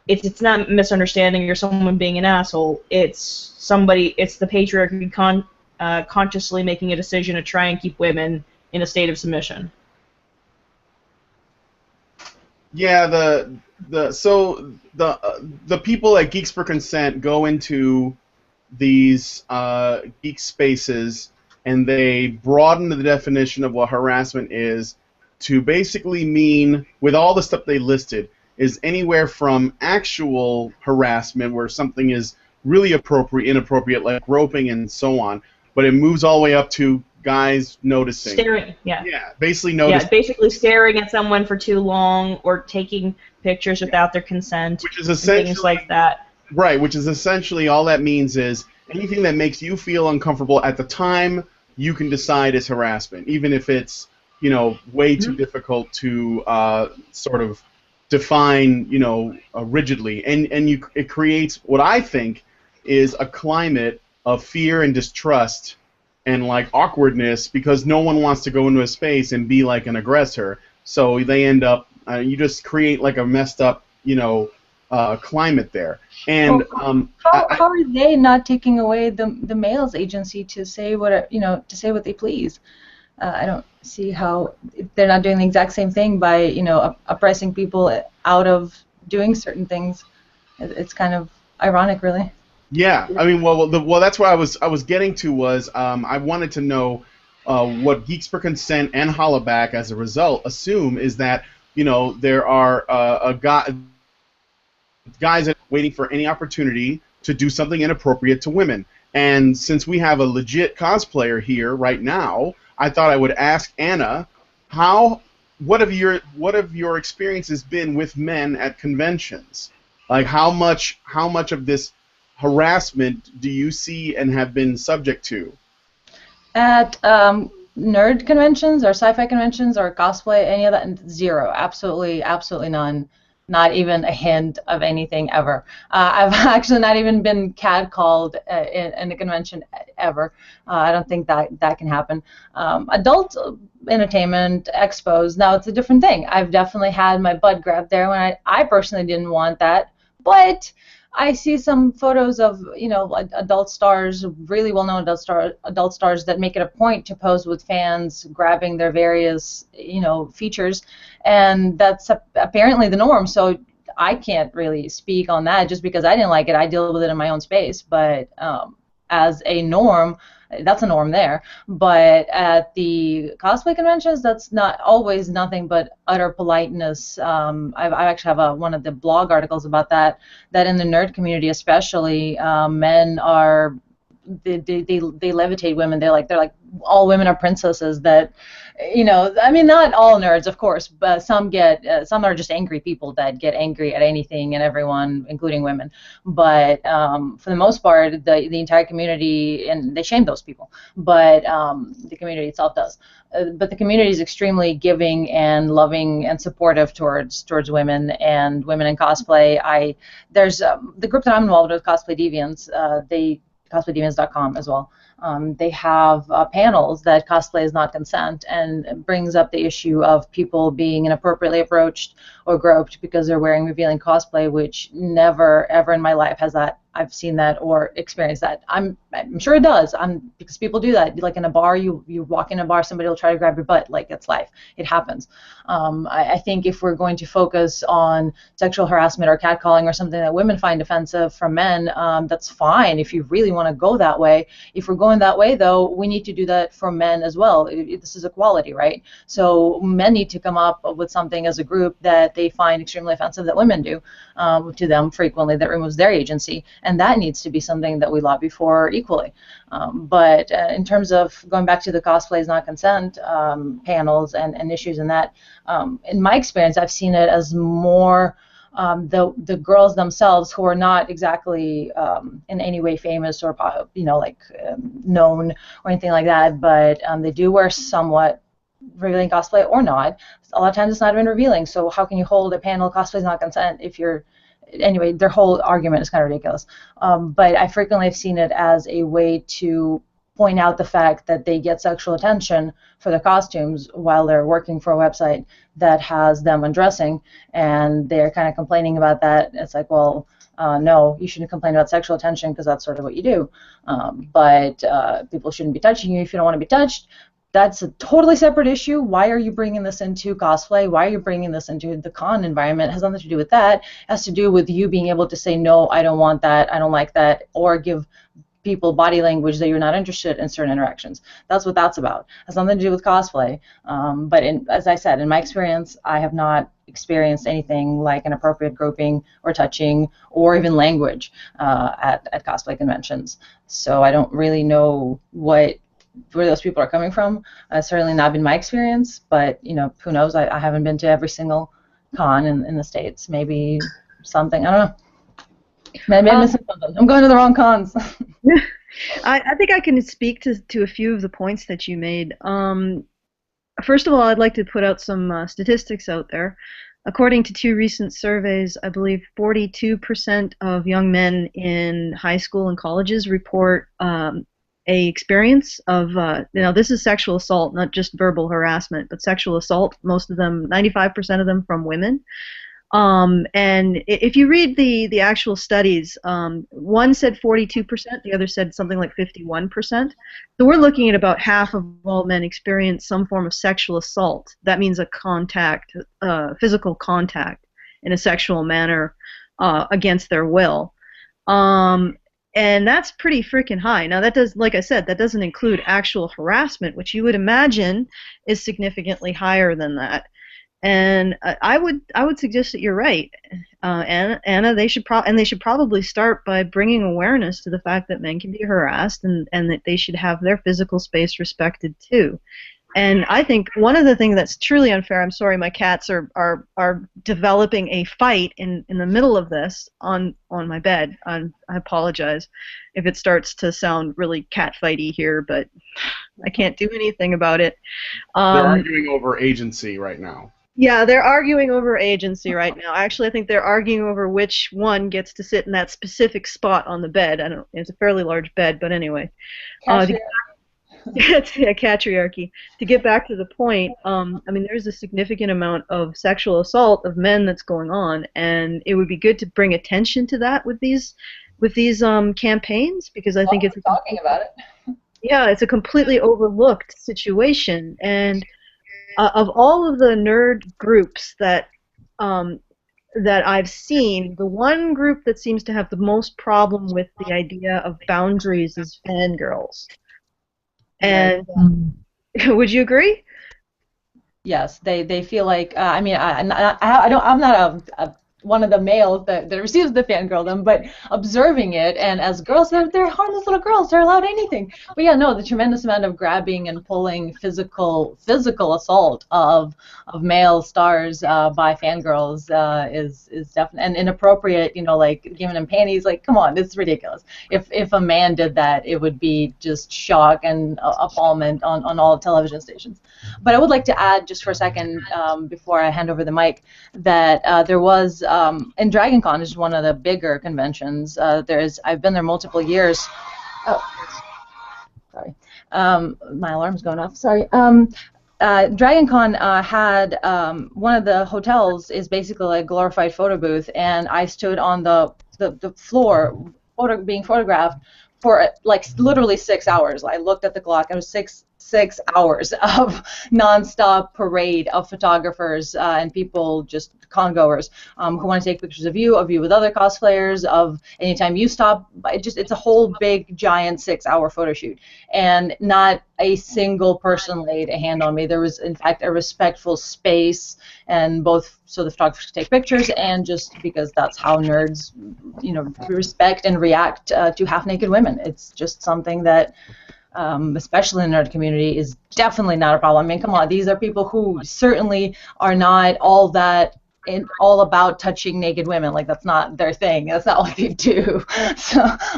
It's not misunderstanding or someone being an asshole. It's the patriarchy consciously making a decision to try and keep women in a state of submission. Yeah, the people at Geeks for Consent go into these geek spaces and they broaden the definition of what harassment is to basically mean, with all the stuff they listed, is anywhere from actual harassment where something is really inappropriate, like groping and so on, but it moves all the way up to guys noticing. Staring, yeah. Yeah, basically noticing. Yeah, basically staring at someone for too long or taking pictures without their consent. Which is essentially things like that. Right, which is essentially all that means is anything that makes you feel uncomfortable at the time you can decide is harassment, even if it's way too difficult to sort of define rigidly, and it creates what I think is a climate of fear and distrust and like awkwardness because no one wants to go into a space and be like an aggressor, so they end up you just create like a messed up climate there. And how are they not taking away the male's agency to say what they please? I don't see how they're not doing the exact same thing by oppressing people out of doing certain things. It's kind of ironic, really. Yeah, I mean, well, that's what I was getting to was I wanted to know what Geeks for Consent and Hollaback, as a result, assume is that there are guys waiting for any opportunity to do something inappropriate to women, and since we have a legit cosplayer here right now, I thought I would ask Anna, what have your experiences been with men at conventions? Like how much of this harassment do you see and have been subject to? At nerd conventions or sci-fi conventions or cosplay, any of that? Zero. Absolutely none. Not even a hint of anything ever. I've actually not even been catcalled in a convention ever. I don't think that can happen. Adult entertainment expos, now it's a different thing. I've definitely had my butt grabbed there when I personally didn't want that, but I see some photos of adult stars, really well-known adult stars that make it a point to pose with fans, grabbing their various features, and that's apparently the norm. So I can't really speak on that just because I didn't like it. I deal with it in my own space, but as a norm, that's a norm there. But at the cosplay conventions, that's not always nothing but utter politeness. I actually have one of the blog articles about that in the nerd community especially, men are they levitate women. They're like all women are princesses. That I mean, not all nerds, of course, but some are just angry people that get angry at anything and everyone, including women. But for the most part, the entire community, and they shame those people, but the community itself does. But the community is extremely giving and loving and supportive towards women and women in cosplay. There's the group that I'm involved with, Cosplay Deviants. CosplayDeviants.com as well. They have panels that cosplay is not consent, and it brings up the issue of people being inappropriately approached or groped because they're wearing revealing cosplay, which never ever in my life has that I've seen that or experienced that. I'm sure it does. Because people do that. Like in a bar, you walk in a bar, somebody will try to grab your butt. Like, it's life. It happens. I think if we're going to focus on sexual harassment or catcalling or something that women find offensive from men, that's fine if you really want to go that way. If we're going that way, though, we need to do that for men as well. This is equality, right? So men need to come up with something as a group that they find extremely offensive that women do to them frequently, that removes their agency, and that needs to be something that we lobby for equally. But in terms of going back to the cosplays not consent panels and issues in that, in my experience, I've seen it as more the girls themselves who are not exactly in any way famous or known or anything like that, but they do wear somewhat revealing cosplay or not. A lot of times it's not even revealing. So how can you hold a panel cosplays not consent if you're anyway? Their whole argument is kind of ridiculous. But I frequently have seen it as a way to point out the fact that they get sexual attention for their costumes while they're working for a website that has them undressing, and they're kind of complaining about that. It's like, well, no, you shouldn't complain about sexual attention because that's sort of what you do. But people shouldn't be touching you if you don't want to be touched. That's a totally separate issue. Why are you bringing this into cosplay? Why are you bringing this into the con environment? It has nothing to do with that. It has to do with you being able to say, no, I don't want that, I don't like that, or give people body language that you're not interested in certain interactions. That's what that's about. It has nothing to do with cosplay. But as I said, in my experience, I have not experienced anything like inappropriate groping or touching or even language at cosplay conventions. So I don't really know where those people are coming from. Certainly not been my experience, but who knows? I haven't been to every single con in the States. Maybe something, I don't know. Maybe I'm missing something. I'm going to the wrong cons. I think I can speak to a few of the points that you made. First of all, I'd like to put out some statistics out there. According to 2 recent surveys, I believe 42% of young men in high school and colleges report a experience of, now this is sexual assault, not just verbal harassment, but sexual assault. Most of them, 95% of them from women. And if you read the actual studies, one said 42%, the other said something like 51%. So we're looking at about half of all men experience some form of sexual assault. That means a contact, physical contact in a sexual manner against their will. And that's pretty freaking high. Now that does, like I said, that doesn't include actual harassment, which you would imagine is significantly higher than that. And I would suggest that you're right, Anna. They should probably start by bringing awareness to the fact that men can be harassed and that they should have their physical space respected too. And I think one of the things that's truly unfair, I'm sorry, my cats are developing a fight in the middle of this on my bed. I apologize if it starts to sound really cat fighty here, but I can't do anything about it. They're arguing over agency right now. Yeah, they're arguing over agency right now. Actually, I think they're arguing over which one gets to sit in that specific spot on the bed. I don't. It's a fairly large bed, but anyway. It's a catriarchy. To get back to the point, I mean, there's a significant amount of sexual assault of men that's going on, and it would be good to bring attention to that with these campaigns, because I think it's talking about it. Yeah, it's a completely overlooked situation. And of all of the nerd groups that I've seen, the one group that seems to have the most problem with the idea of boundaries is fangirls. And would you agree? Yes, they feel like I mean I'm not one of the males that receives the fangirldom, but observing it, and as girls, they're harmless little girls. They're allowed anything. But yeah, no, the tremendous amount of grabbing and pulling, physical assault of male stars by fangirls is definitely, and inappropriate. Like giving them panties. Like, come on, it's ridiculous. If a man did that, it would be just shock and appallment on all television stations. But I would like to add just for a second before I hand over the mic that there was. And Dragon Con is one of the bigger conventions. I've been there multiple years. Oh, sorry. My alarm's going off. Sorry. Dragon Con had one of the hotels is basically a glorified photo booth, and I stood on the floor being photographed for like literally 6 hours. I looked at the clock. It was 6 hours of nonstop parade of photographers and people, just congoers, who want to take pictures of you with other cosplayers, of anytime you stop. It's a whole big, giant 6-hour photo shoot. And not a single person laid a hand on me. There was, in fact, a respectful space, and both so the photographers could take pictures, and just because that's how nerds, respect and react to half-naked women. It's just something that, especially in the nerd community, is definitely not a problem. I mean, come on, these are people who certainly are not all about touching naked women. Like, that's not their thing. That's not what they do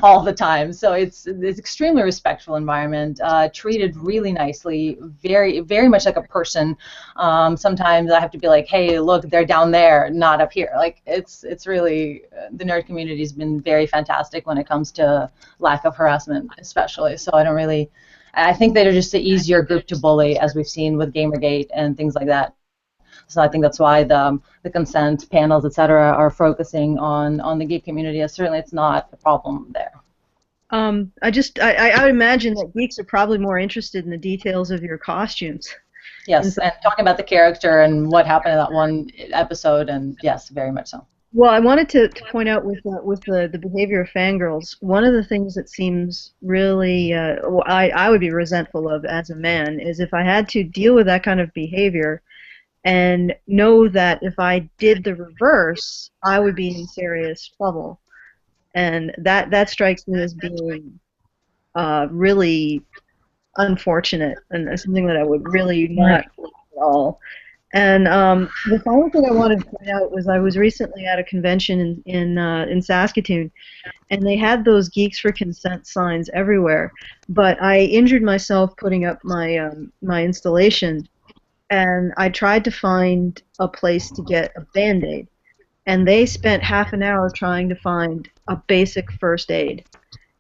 all the time. So it's extremely respectful environment, treated really nicely, very, very much like a person. Sometimes I have to be like, hey, look, they're down there, not up here. Like, it's really, the nerd community has been very fantastic when it comes to lack of harassment, especially. So I think they're just the easier group to bully, as we've seen with Gamergate and things like that. So I think that's why the consent panels, etc., are focusing on the geek community. Certainly, it's not a problem there. I would imagine that geeks are probably more interested in the details of your costumes. Yes, and talking about the character and what happened in that one episode, and yes, very much so. Well, I wanted to point out with the behavior of fangirls, one of the things that seems really I would be resentful of as a man is if I had to deal with that kind of behavior and know that if I did the reverse, I would be in serious trouble. And that strikes me as being really unfortunate, and something that I would really not like at all. And the final thing I wanted to point out was I was recently at a convention in Saskatoon, and they had those Geeks for Consent signs everywhere. But I injured myself putting up my my installation, and I tried to find a place to get a Band-Aid, and they spent half an hour trying to find a basic first aid.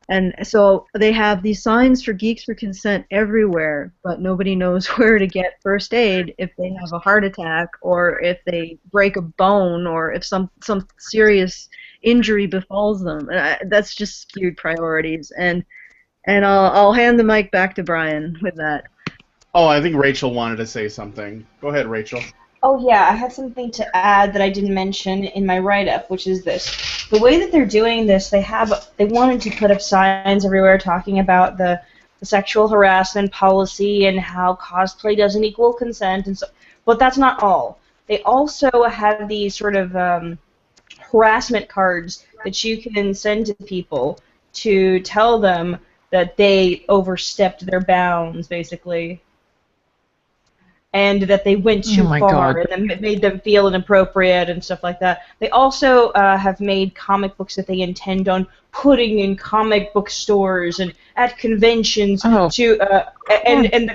And so they have these signs for Geeks for Consent everywhere, but nobody knows where to get first aid if they have a heart attack, or if they break a bone, or if some serious injury befalls them. And that's just skewed priorities. And I'll hand the mic back to Brian with that. Oh, I think Rachel wanted to say something. Go ahead, Rachel. Oh yeah, I had something to add that I didn't mention in my write-up, which is this. The way that they're doing this, they wanted to put up signs everywhere talking about the sexual harassment policy and how cosplay doesn't equal consent, and so. But that's not all. They also have these sort of harassment cards that you can send to people to tell them that they overstepped their bounds, basically. And that they went too far, and then made them feel inappropriate and stuff like that. They also have made comic books that they intend on putting in comic book stores and at conventions. And the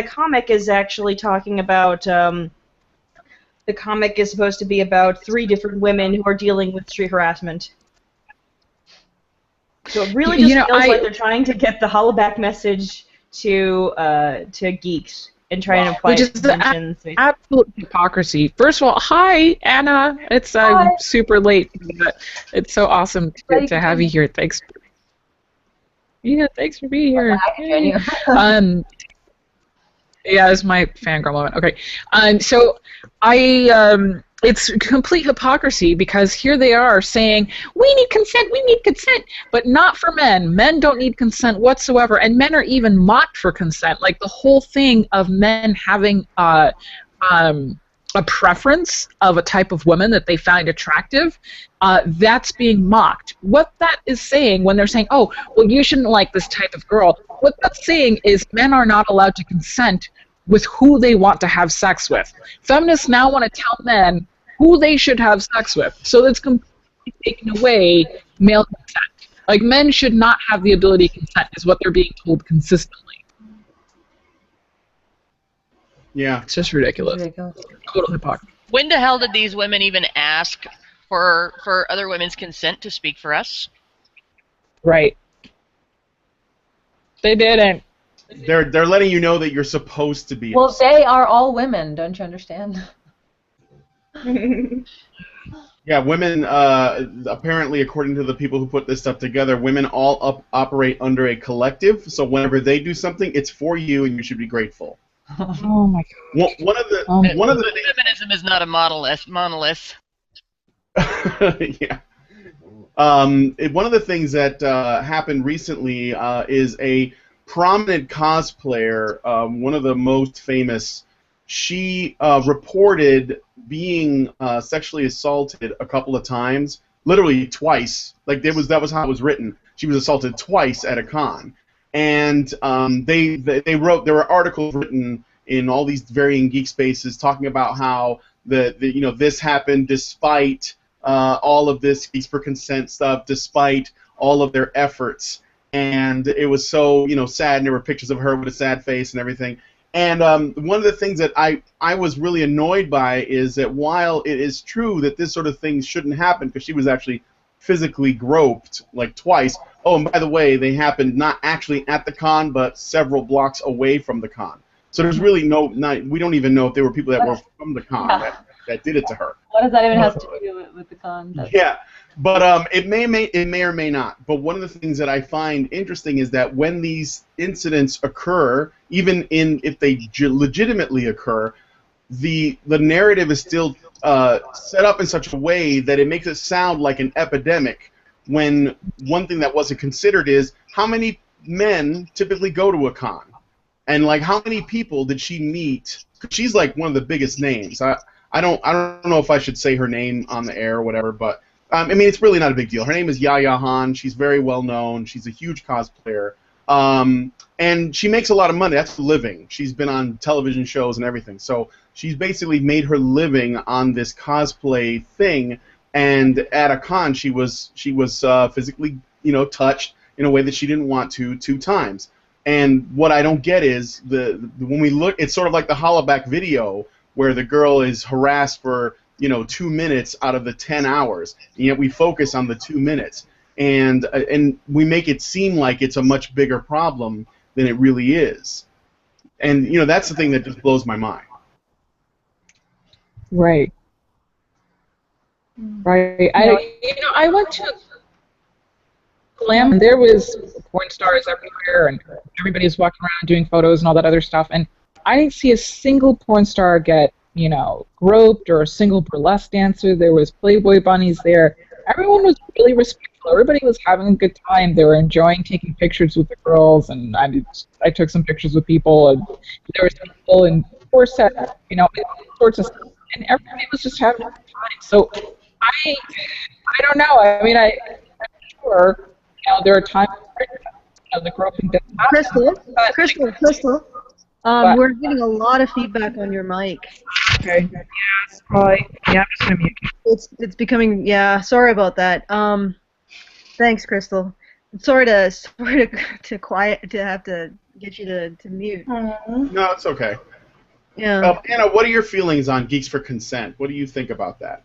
comic is actually talking about the comic is supposed to be about 3 different women who are dealing with street harassment. So it really just feels like they're trying to get the hollaback message to geeks. And trying to apply which is the absolute hypocrisy. First of all, hi, Anna. It's super late, but it's so awesome to have you here. Thanks. Thanks for being here. Yeah, it's my fangirl moment. Okay, so it's complete hypocrisy, because here they are saying, we need consent, but not for men. Men don't need consent whatsoever, and men are even mocked for consent. Like, the whole thing of men having a preference of a type of woman that they find attractive, that's being mocked. What that is saying when they're saying, oh, well, you shouldn't like this type of girl, what that's saying is men are not allowed to consent with who they want to have sex with. Feminists now want to tell men who they should have sex with. So that's completely taking away male consent. Like, men should not have the ability to consent, is what they're being told consistently. Yeah. It's just ridiculous. Total hypocrisy. When the hell did these women even ask for other women's consent to speak for us? Right. They didn't. They're letting you know that you're supposed to be. Well, they are all women, don't you understand? Yeah, women, apparently, according to the people who put this stuff together, women all operate under a collective, so whenever they do something, it's for you, and you should be grateful. Oh my One, god. one of the Um, one of the Feminism is not a monolith. yeah. One of the things that happened recently is a prominent cosplayer, one of the most famous. She reported being sexually assaulted a couple of times, literally twice. Like that was how it was written. She was assaulted twice at a con, and they wrote. There were articles written in all these varying geek spaces talking about how this happened despite all of this Geeks for Consent stuff, despite all of their efforts. And it was so, sad, and there were pictures of her with a sad face and everything. And one of the things that I was really annoyed by is that while it is true that this sort of thing shouldn't happen, because she was actually physically groped, like twice. Oh, and by the way, they happened not actually at the con, but several blocks away from the con. So there's really we don't even know if there were people that were from the con that did it to her. What does that even have to do with the con? Yeah, but it may or may not. But one of the things that I find interesting is that when these incidents occur, even if they legitimately occur, the narrative is still set up in such a way that it makes it sound like an epidemic. When one thing that wasn't considered is how many men typically go to a con, and like how many people did she meet? 'Cause she's like one of the biggest names. I don't know if I should say her name on the air or whatever, but I mean, it's really not a big deal. Her name is Yaya Han. She's very well known. She's a huge cosplayer, and she makes a lot of money. That's a living. She's been on television shows and everything. So she's basically made her living on this cosplay thing. And at a con, she was physically, touched in a way that she didn't want to 2 times. And what I don't get is when we look, it's sort of like the hollaback video, where the girl is harassed for 2 minutes out of the 10 hours, and yet we focus on the 2 minutes, and we make it seem like it's a much bigger problem than it really is, and that's the thing that just blows my mind. right. Right. I went to Glam, and there was porn stars everywhere, and everybody was walking around doing photos and all that other stuff, and I didn't see a single porn star get, groped, or a single burlesque dancer. There was Playboy bunnies there. Everyone was really respectful. Everybody was having a good time. They were enjoying taking pictures with the girls, and I took some pictures with people, and there was people in corset, all sorts of stuff, and everybody was just having a good time. So I don't know. I mean, I'm sure, there are times where, the groping doesn't happen. Crystal. We're getting a lot of feedback on your mic. Okay. Yeah, it's probably. Yeah, I'm just gonna mute you. It's becoming. Yeah, sorry about that. Thanks, Crystal. Sorry to have to get you to mute. No, it's okay. Yeah. Anna, what are your feelings on Geeks for Consent? What do you think about that?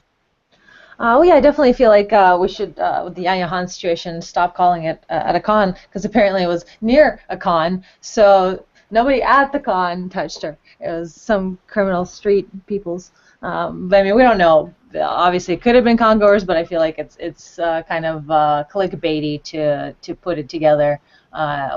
Well, yeah, I definitely feel like we should, with the Aya Han situation, stop calling it at a con, because apparently it was near a con, so nobody at the con touched her. It was some criminal street peoples. But I mean, we don't know. Obviously, it could have been congoers, but I feel like it's kind of clickbaity to put it together.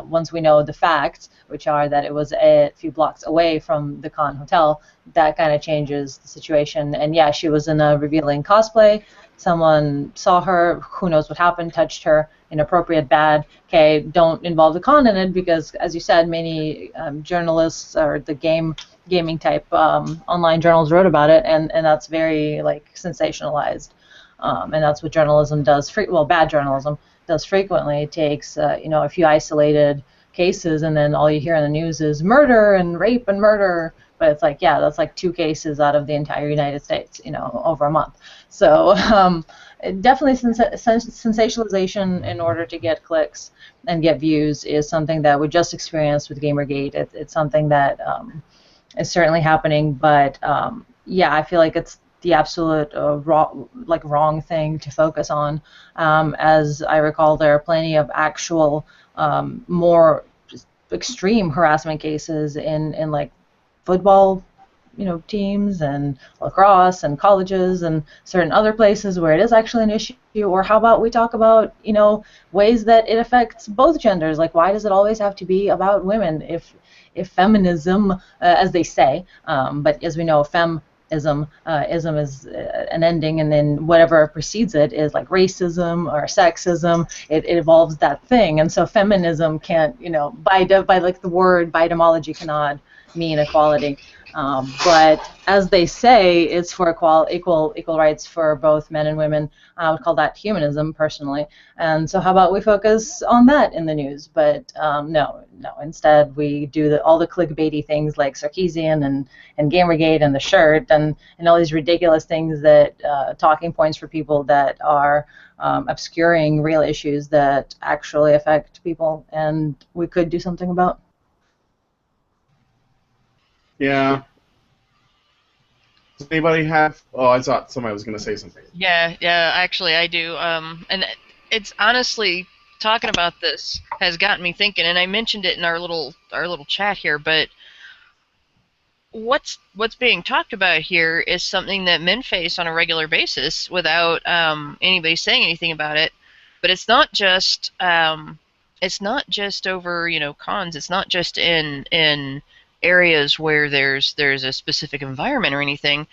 Once we know the facts, which are that it was a few blocks away from the con hotel, that kind of changes the situation. And yeah, she was in a revealing cosplay. Someone saw her, who knows what happened, touched her, inappropriate, bad. Okay, don't involve the con in it, because, as you said, many journalists or the gaming type online journals wrote about it, and that's very sensationalized. And that's what journalism does. Bad journalism does frequently. It takes a few isolated cases, and then all you hear in the news is murder and rape and murder. But it's like, yeah, that's like 2 cases out of the entire United States, over a month. So definitely sensationalization in order to get clicks and get views is something that we just experienced with Gamergate. It's something that is certainly happening. But yeah, I feel like it's the absolute wrong thing to focus on. As I recall, there are plenty of actual more extreme harassment cases in football teams and lacrosse and colleges and certain other places where it is actually an issue? Or how about we talk about, ways that it affects both genders? Like, why does it always have to be about women? If feminism, as they say, but as we know, ism is an ending, and then whatever precedes it is like racism or sexism. It involves that thing, and so feminism can't, by like the word, by etymology, cannot mean equality. But as they say, it's for equal rights for both men and women. I would call that humanism, personally. And so how about we focus on that in the news? But no. Instead, we do all the clickbaity things like Sarkeesian and Gamergate and the shirt and all these ridiculous things that talking points for people that are obscuring real issues that actually affect people, and we could do something about. Yeah. Does anybody have... Oh, I thought somebody was going to say something. Yeah, actually I do. And it's honestly, talking about this has gotten me thinking, and I mentioned it in our little chat here, but what's being talked about here is something that men face on a regular basis without anybody saying anything about it. But it's not just over, cons. It's not just in areas where there's a specific environment or anything.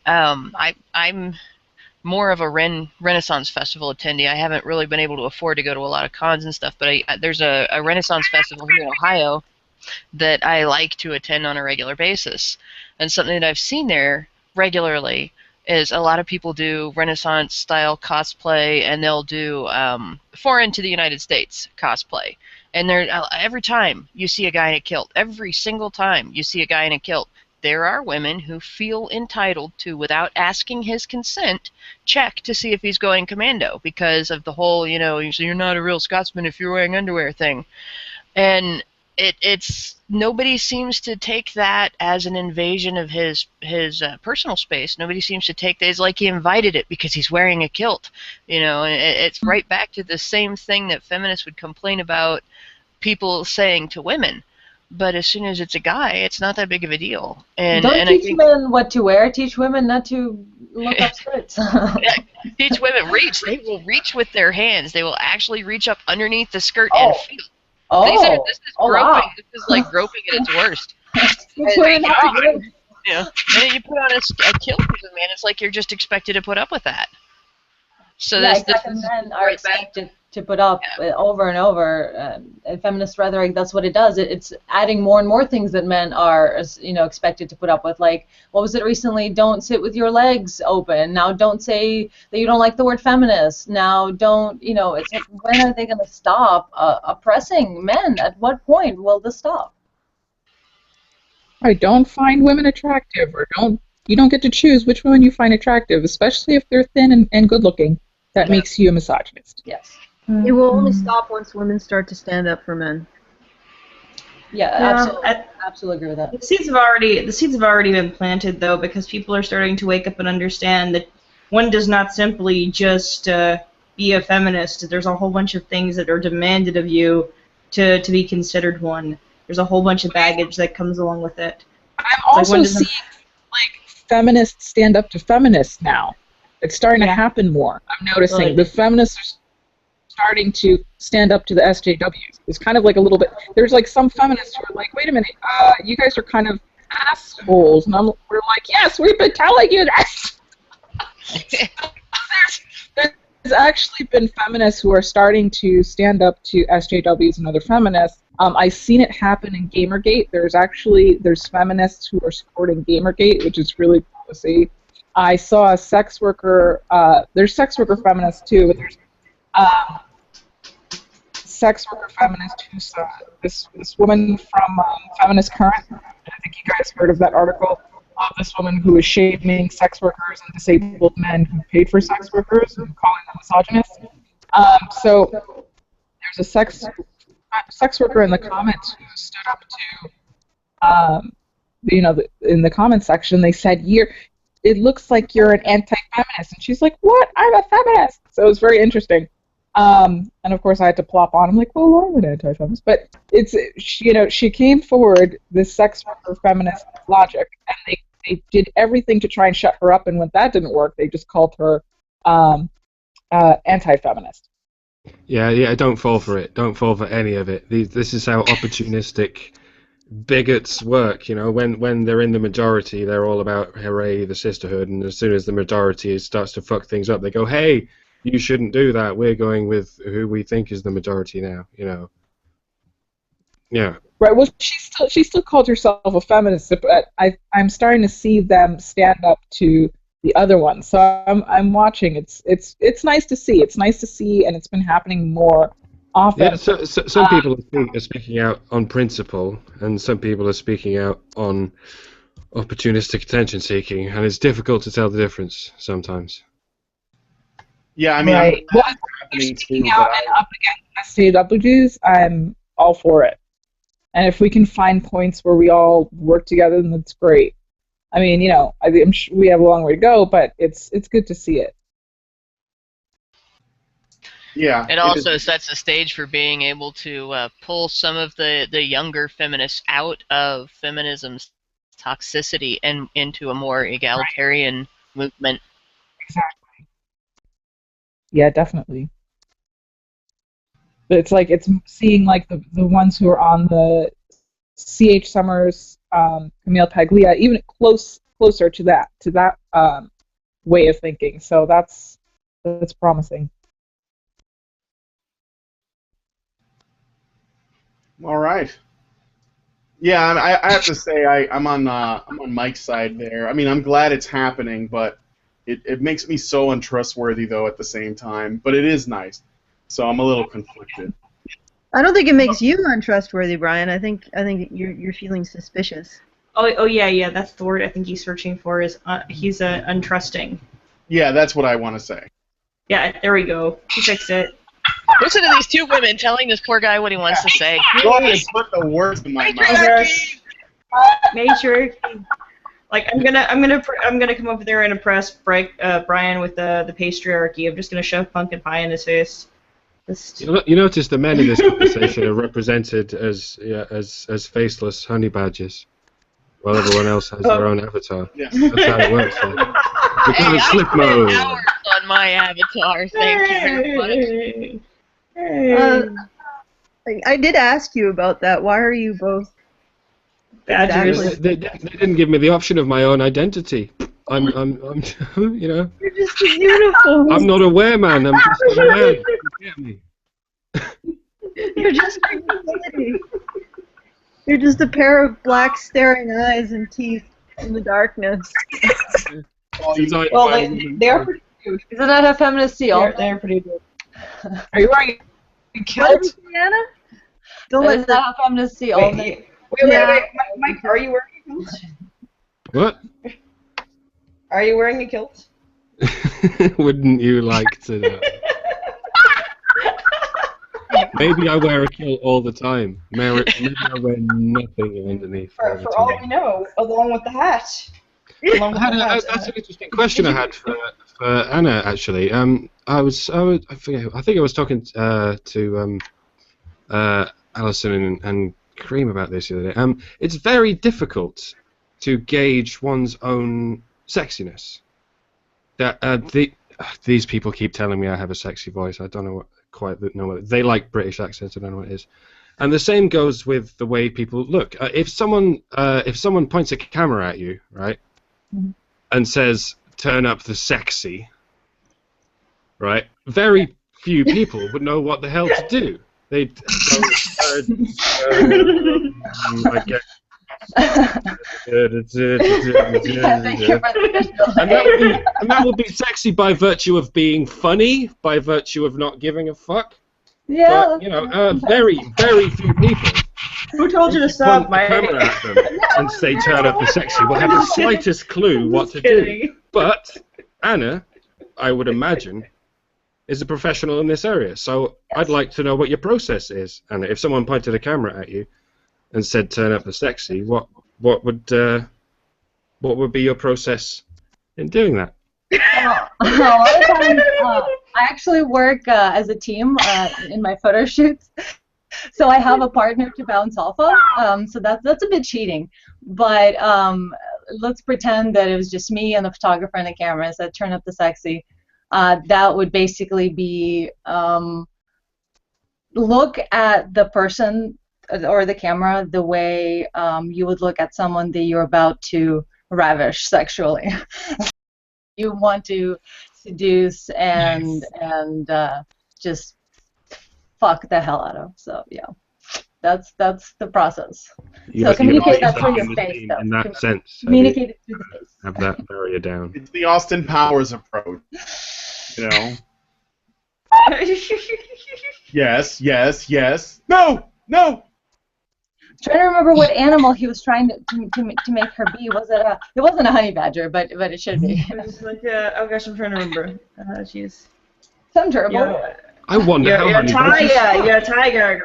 I'm more of a Renaissance Festival attendee. I haven't really been able to afford to go to a lot of cons and stuff, but there's a Renaissance Festival here in Ohio that I like to attend on a regular basis. And something that I've seen there regularly is a lot of people do Renaissance-style cosplay, and they'll do foreign to the United States cosplay. And every time you see a guy in a kilt, every single time you see a guy in a kilt, there are women who feel entitled to, without asking his consent, check to see if he's going commando because of the whole, you're not a real Scotsman if you're wearing underwear thing. And it's nobody seems to take that as an invasion of his personal space. Nobody seems to take that as like he invited it because he's wearing a kilt. And it's right back to the same thing that feminists would complain about people saying to women. But as soon as it's a guy, it's not that big of a deal. And don't teach men what to wear. Teach women not to look up skirts. Teach women reach. They will reach with their hands. They will actually reach up underneath the skirt and feel. This is groping. Wow. This is like groping at its worst. And then you put on a kilt, man. It's like you're just expected to put up with that. So men are expected to put up over and over. Feminist rhetoric, that's what it does. It's adding more and more things that men are, expected to put up with. Like, what was it recently? Don't sit with your legs open. Now don't say that you don't like the word feminist. Now don't, it's like, when are they going to stop oppressing men? At what point will this stop? Right, don't find women attractive, or you don't get to choose which women you find attractive, especially if they're thin and good looking. That makes you a misogynist. Yes. It will only stop once women start to stand up for men. Yeah, absolutely agree with that. The seeds have already been planted, though, because people are starting to wake up and understand that one does not simply just be a feminist. There's a whole bunch of things that are demanded of you to be considered one. There's a whole bunch of baggage that comes along with it. I'm also seeing feminists stand up to feminists now. It's starting to happen more. I'm noticing the feminists are starting to stand up to the SJWs. It's kind of like a little bit. There's like some feminists who are like, wait a minute, you guys are kind of assholes, and we're like, yes, we've been telling you this. There's actually been feminists who are starting to stand up to SJWs and other feminists. I've seen it happen in Gamergate. There's feminists who are supporting Gamergate, which is really cool to see. I saw a sex worker. There's sex worker feminists too, but there's sex worker feminist who's this woman from Feminist Current. I think you guys heard of that article of this woman who is shaming sex workers and disabled men who paid for sex workers and calling them misogynists. So there's a sex worker in the comments who stood up to, in the comment section, they said, it looks like you're an anti-feminist. And she's like, what? I'm a feminist. So it was very interesting. And of course I had to plop on. I'm like, well, I'm an anti-feminist. But she came forward, this sex worker feminist logic, and they did everything to try and shut her up, and when that didn't work, they just called her anti-feminist. Yeah, don't fall for it. Don't fall for any of it. This is how opportunistic bigots work. You know, when they're in the majority, they're all about hooray, the sisterhood, and as soon as the majority starts to fuck things up, they go, hey, you shouldn't do that. We're going with who we think is the majority now. You know. Yeah. Right. Well, she still called herself a feminist, but I'm starting to see them stand up to the other one. So I'm watching. It's nice to see. It's nice to see, and it's been happening more often. Yeah. So some people are speaking out on principle, and some people are speaking out on opportunistic attention seeking, and it's difficult to tell the difference sometimes. Yeah, I mean, right. I'm Well, happening speaking too, out but and up against SJWs, I'm all for it. And if we can find points where we all work together, then that's great. I mean, you know, I'm sure we have a long way to go, but it's good to see it. yeah. It also sets the stage for being able to pull some of the younger feminists out of feminism's toxicity and into a more egalitarian movement. Exactly. Yeah, definitely. But it's seeing like the ones who are on the C.H. Summers, Camille Paglia, even closer to that way of thinking. So that's promising. All right. Yeah, I have to say I'm on Mike's side there. I mean, I'm glad it's happening, but it makes me so untrustworthy though at the same time. But it is nice, so I'm a little conflicted. I don't think it makes you untrustworthy, Brian. I think you're feeling suspicious. Oh yeah, that's the word I think he's searching for. Is he's untrusting. Yeah, that's what I want to say. Yeah, there we go. He fixed it. Listen to these two women telling this poor guy what he wants to say. Go ahead and put the words in my mouth. Matriarchy. Like I'm gonna come over there and impress Brian with the patriarchy. I'm just gonna shove pumpkin pie in his face. You notice the men in this conversation are represented as faceless Honeybadgers, while everyone else has their own avatar. Yeah. That's how it works. We're Hey, in slip I mode. spent hours on my avatar. Thank you very much. I did ask you about that. Why are you both Badgers. They didn't give me the option of my own identity. I'm you know. You're just a uniform. I'm not a wereman. I'm just a man. You get me? You're just a utility. You're just a pair of black staring eyes and teeth in the darkness. Well, they're pretty good. Isn't that a feminist seal? They're pretty good. Are you wearing a What, kilt? Anna? Don't Is let that a feminist seal? Wait, Mike, are you wearing a kilt? What? Are you wearing a kilt? Wouldn't you like to know? Maybe I wear a kilt all the time. Maybe I wear nothing underneath. For all we know, along with the hat. That's an interesting question I had for Anna, actually. I forget. I think I was talking to Alison and Cream about this the other day. It's very difficult to gauge one's own sexiness. These people keep telling me I have a sexy voice. I don't know what they like British accents. I don't know what it is. And the same goes with the way people look. If someone points a camera at you, right, and says, "Turn up the sexy," right? Very few people would know what the hell to do. They'd I guess. And that would be sexy by virtue of being funny, by virtue of not giving a fuck. Yeah. But, very, very few people. Who told you to stop, Point the Mike? camera at them and say turn up the sexy will have the slightest clue what to do. But Anna, I would imagine, is a professional in this area. So I'd like to know what your process is, Anna. If someone pointed a camera at you and said turn up the sexy, what would be your process in doing that? A lot of times, I actually work as a team in my photo shoots, so I have a partner to bounce off of. So that's a bit cheating. But let's pretend that it was just me and the photographer and the camera. So turn up the sexy. That would basically be look at the person or the camera the way you would look at someone that you're about to ravish sexually. You want to seduce and just fuck the hell out of. So yeah, that's the process. You So have communicate that to through your in face, though. in that sense. Communicate it through the face. Have that barrier down. It's the Austin Powers approach. You know? Yes, yes, yes. No! No! Trying to remember what animal he was trying to make her be. Was it a? It wasn't a honey badger, but it should be. It's like, oh gosh, I'm trying to remember. Jeez. Some gerbil. Yeah. I wonder how You're a honey badgers tiger. fuck. You're a tiger.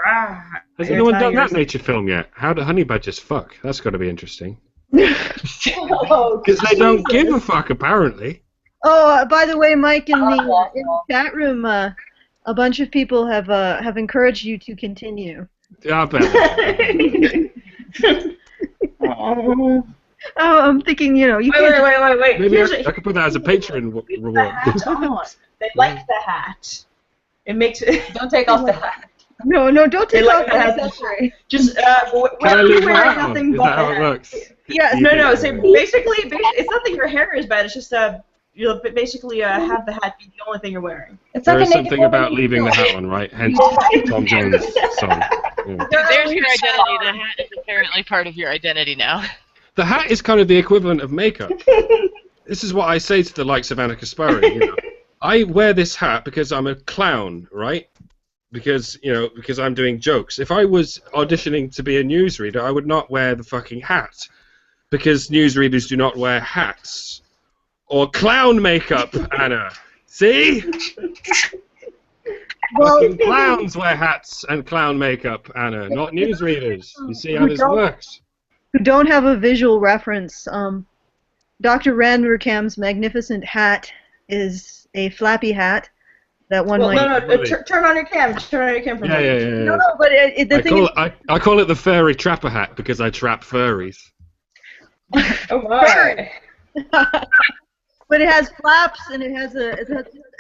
Has anyone done that nature film yet? How do honey badgers fuck? That's got to be interesting. Oh, Because they don't give a fuck, apparently. Oh, by the way, Mike, in the chat room, a bunch of people have encouraged you to continue. Yeah, I bet. Oh, I'm thinking, you Wait. Maybe Here's I could put that as a Patreon reward. They like the hat. It makes it. don't take off the hat. No, don't They take like off the hat. Accessory. Just Can I leave wear my hat on? nothing Is but that how the it hat. works? Yeah, no. So basically, it's nothing your hair is bad. It's just you'll basically have the hat be the only thing you're wearing. It's There like is a naked something woman about in leaving the heels. hat on, right? Hence Tom Jones' song. Yeah. There's your identity. The hat is apparently part of your identity now. The hat is kind of the equivalent of makeup. This is what I say to the likes of Anna Kaspari. You know, I wear this hat because I'm a clown, right? Because I'm doing jokes. If I was auditioning to be a newsreader, I would not wear the fucking hat, because newsreaders do not wear hats or clown makeup. Anna, see? Fucking clowns wear hats and clown makeup, Anna, not newsreaders. You see how this works? who don't have a visual reference, Dr. Randerkam's magnificent hat is a flappy hat that one might. No, turn on your cam. Just turn on your cam for a minute. Yeah. No, but the thing is, I call it the furry trapper hat because I trap furries. Oh my. but it has flaps and it has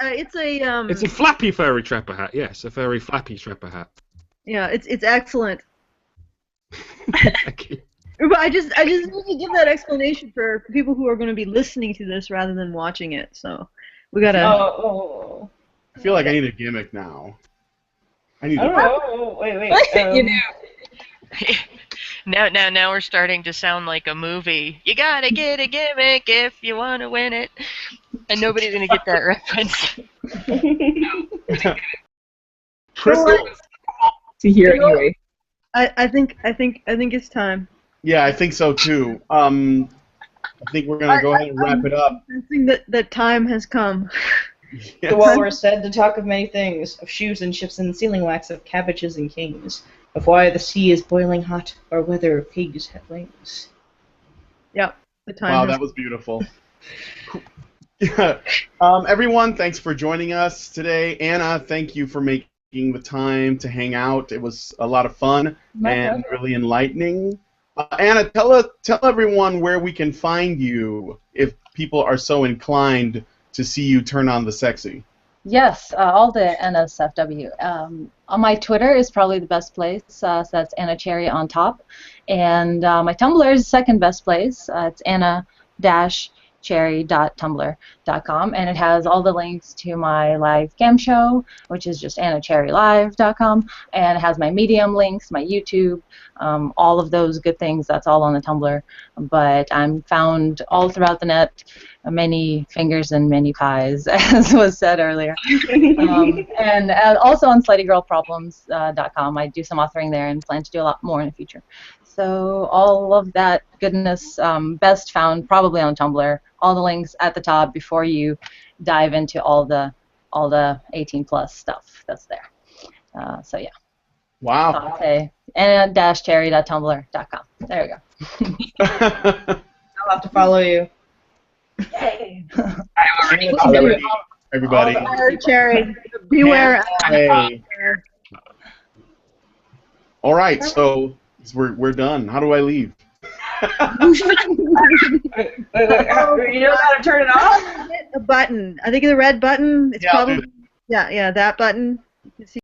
It's a flappy furry trapper hat. Yes, a furry flappy trapper hat. Yeah, it's excellent. Thank you. But I just need to give that explanation for people who are going to be listening to this rather than watching it. So we gotta. Oh. I feel like I need a gimmick now. I need. Wait. You know. Now we're starting to sound like a movie. You gotta get a gimmick if you want to win it, and nobody's gonna get that reference. Crystal. To hear anyway. I think it's time. Yeah, I think so too. I think we're gonna go ahead and wrap it up. I think that time has come. The walrus said to talk of many things, of shoes and ships and sealing wax, of cabbages and kings, of why the sea is boiling hot, or whether pigs have wings. Yep, the time. Wow, has that was beautiful. Yeah. Everyone, thanks for joining us today. Anna, thank you for making the time to hang out. It was a lot of fun and really enlightening. Anna, tell everyone where we can find you if people are so inclined to see you turn on the sexy. Yes, all the NSFW. On my Twitter is probably the best place. So that's Anna Cherry on top. And my Tumblr is the second best place. It's anna-cherry.tumblr.com. And it has all the links to my live cam show, which is just annacherrylive.com. And it has my Medium links, my YouTube, all of those good things. That's all on the Tumblr. But I'm found all throughout the net. Many fingers and many pies, as was said earlier. And also on sluttygirlproblems.com. I do some authoring there and plan to do a lot more in the future. So all of that goodness best found probably on Tumblr. All the links at the top before you dive into all the 18+ stuff that's there. So yeah. Wow. Okay. Anna-cherry.tumblr.com. There we go. I'll have to follow you. Yay. Everybody. Cherry, beware. Hey. All right, so we're done. How do I leave? You know how to turn it off? Hit a button. I think the red button. It's Yeah, probably that button. You can see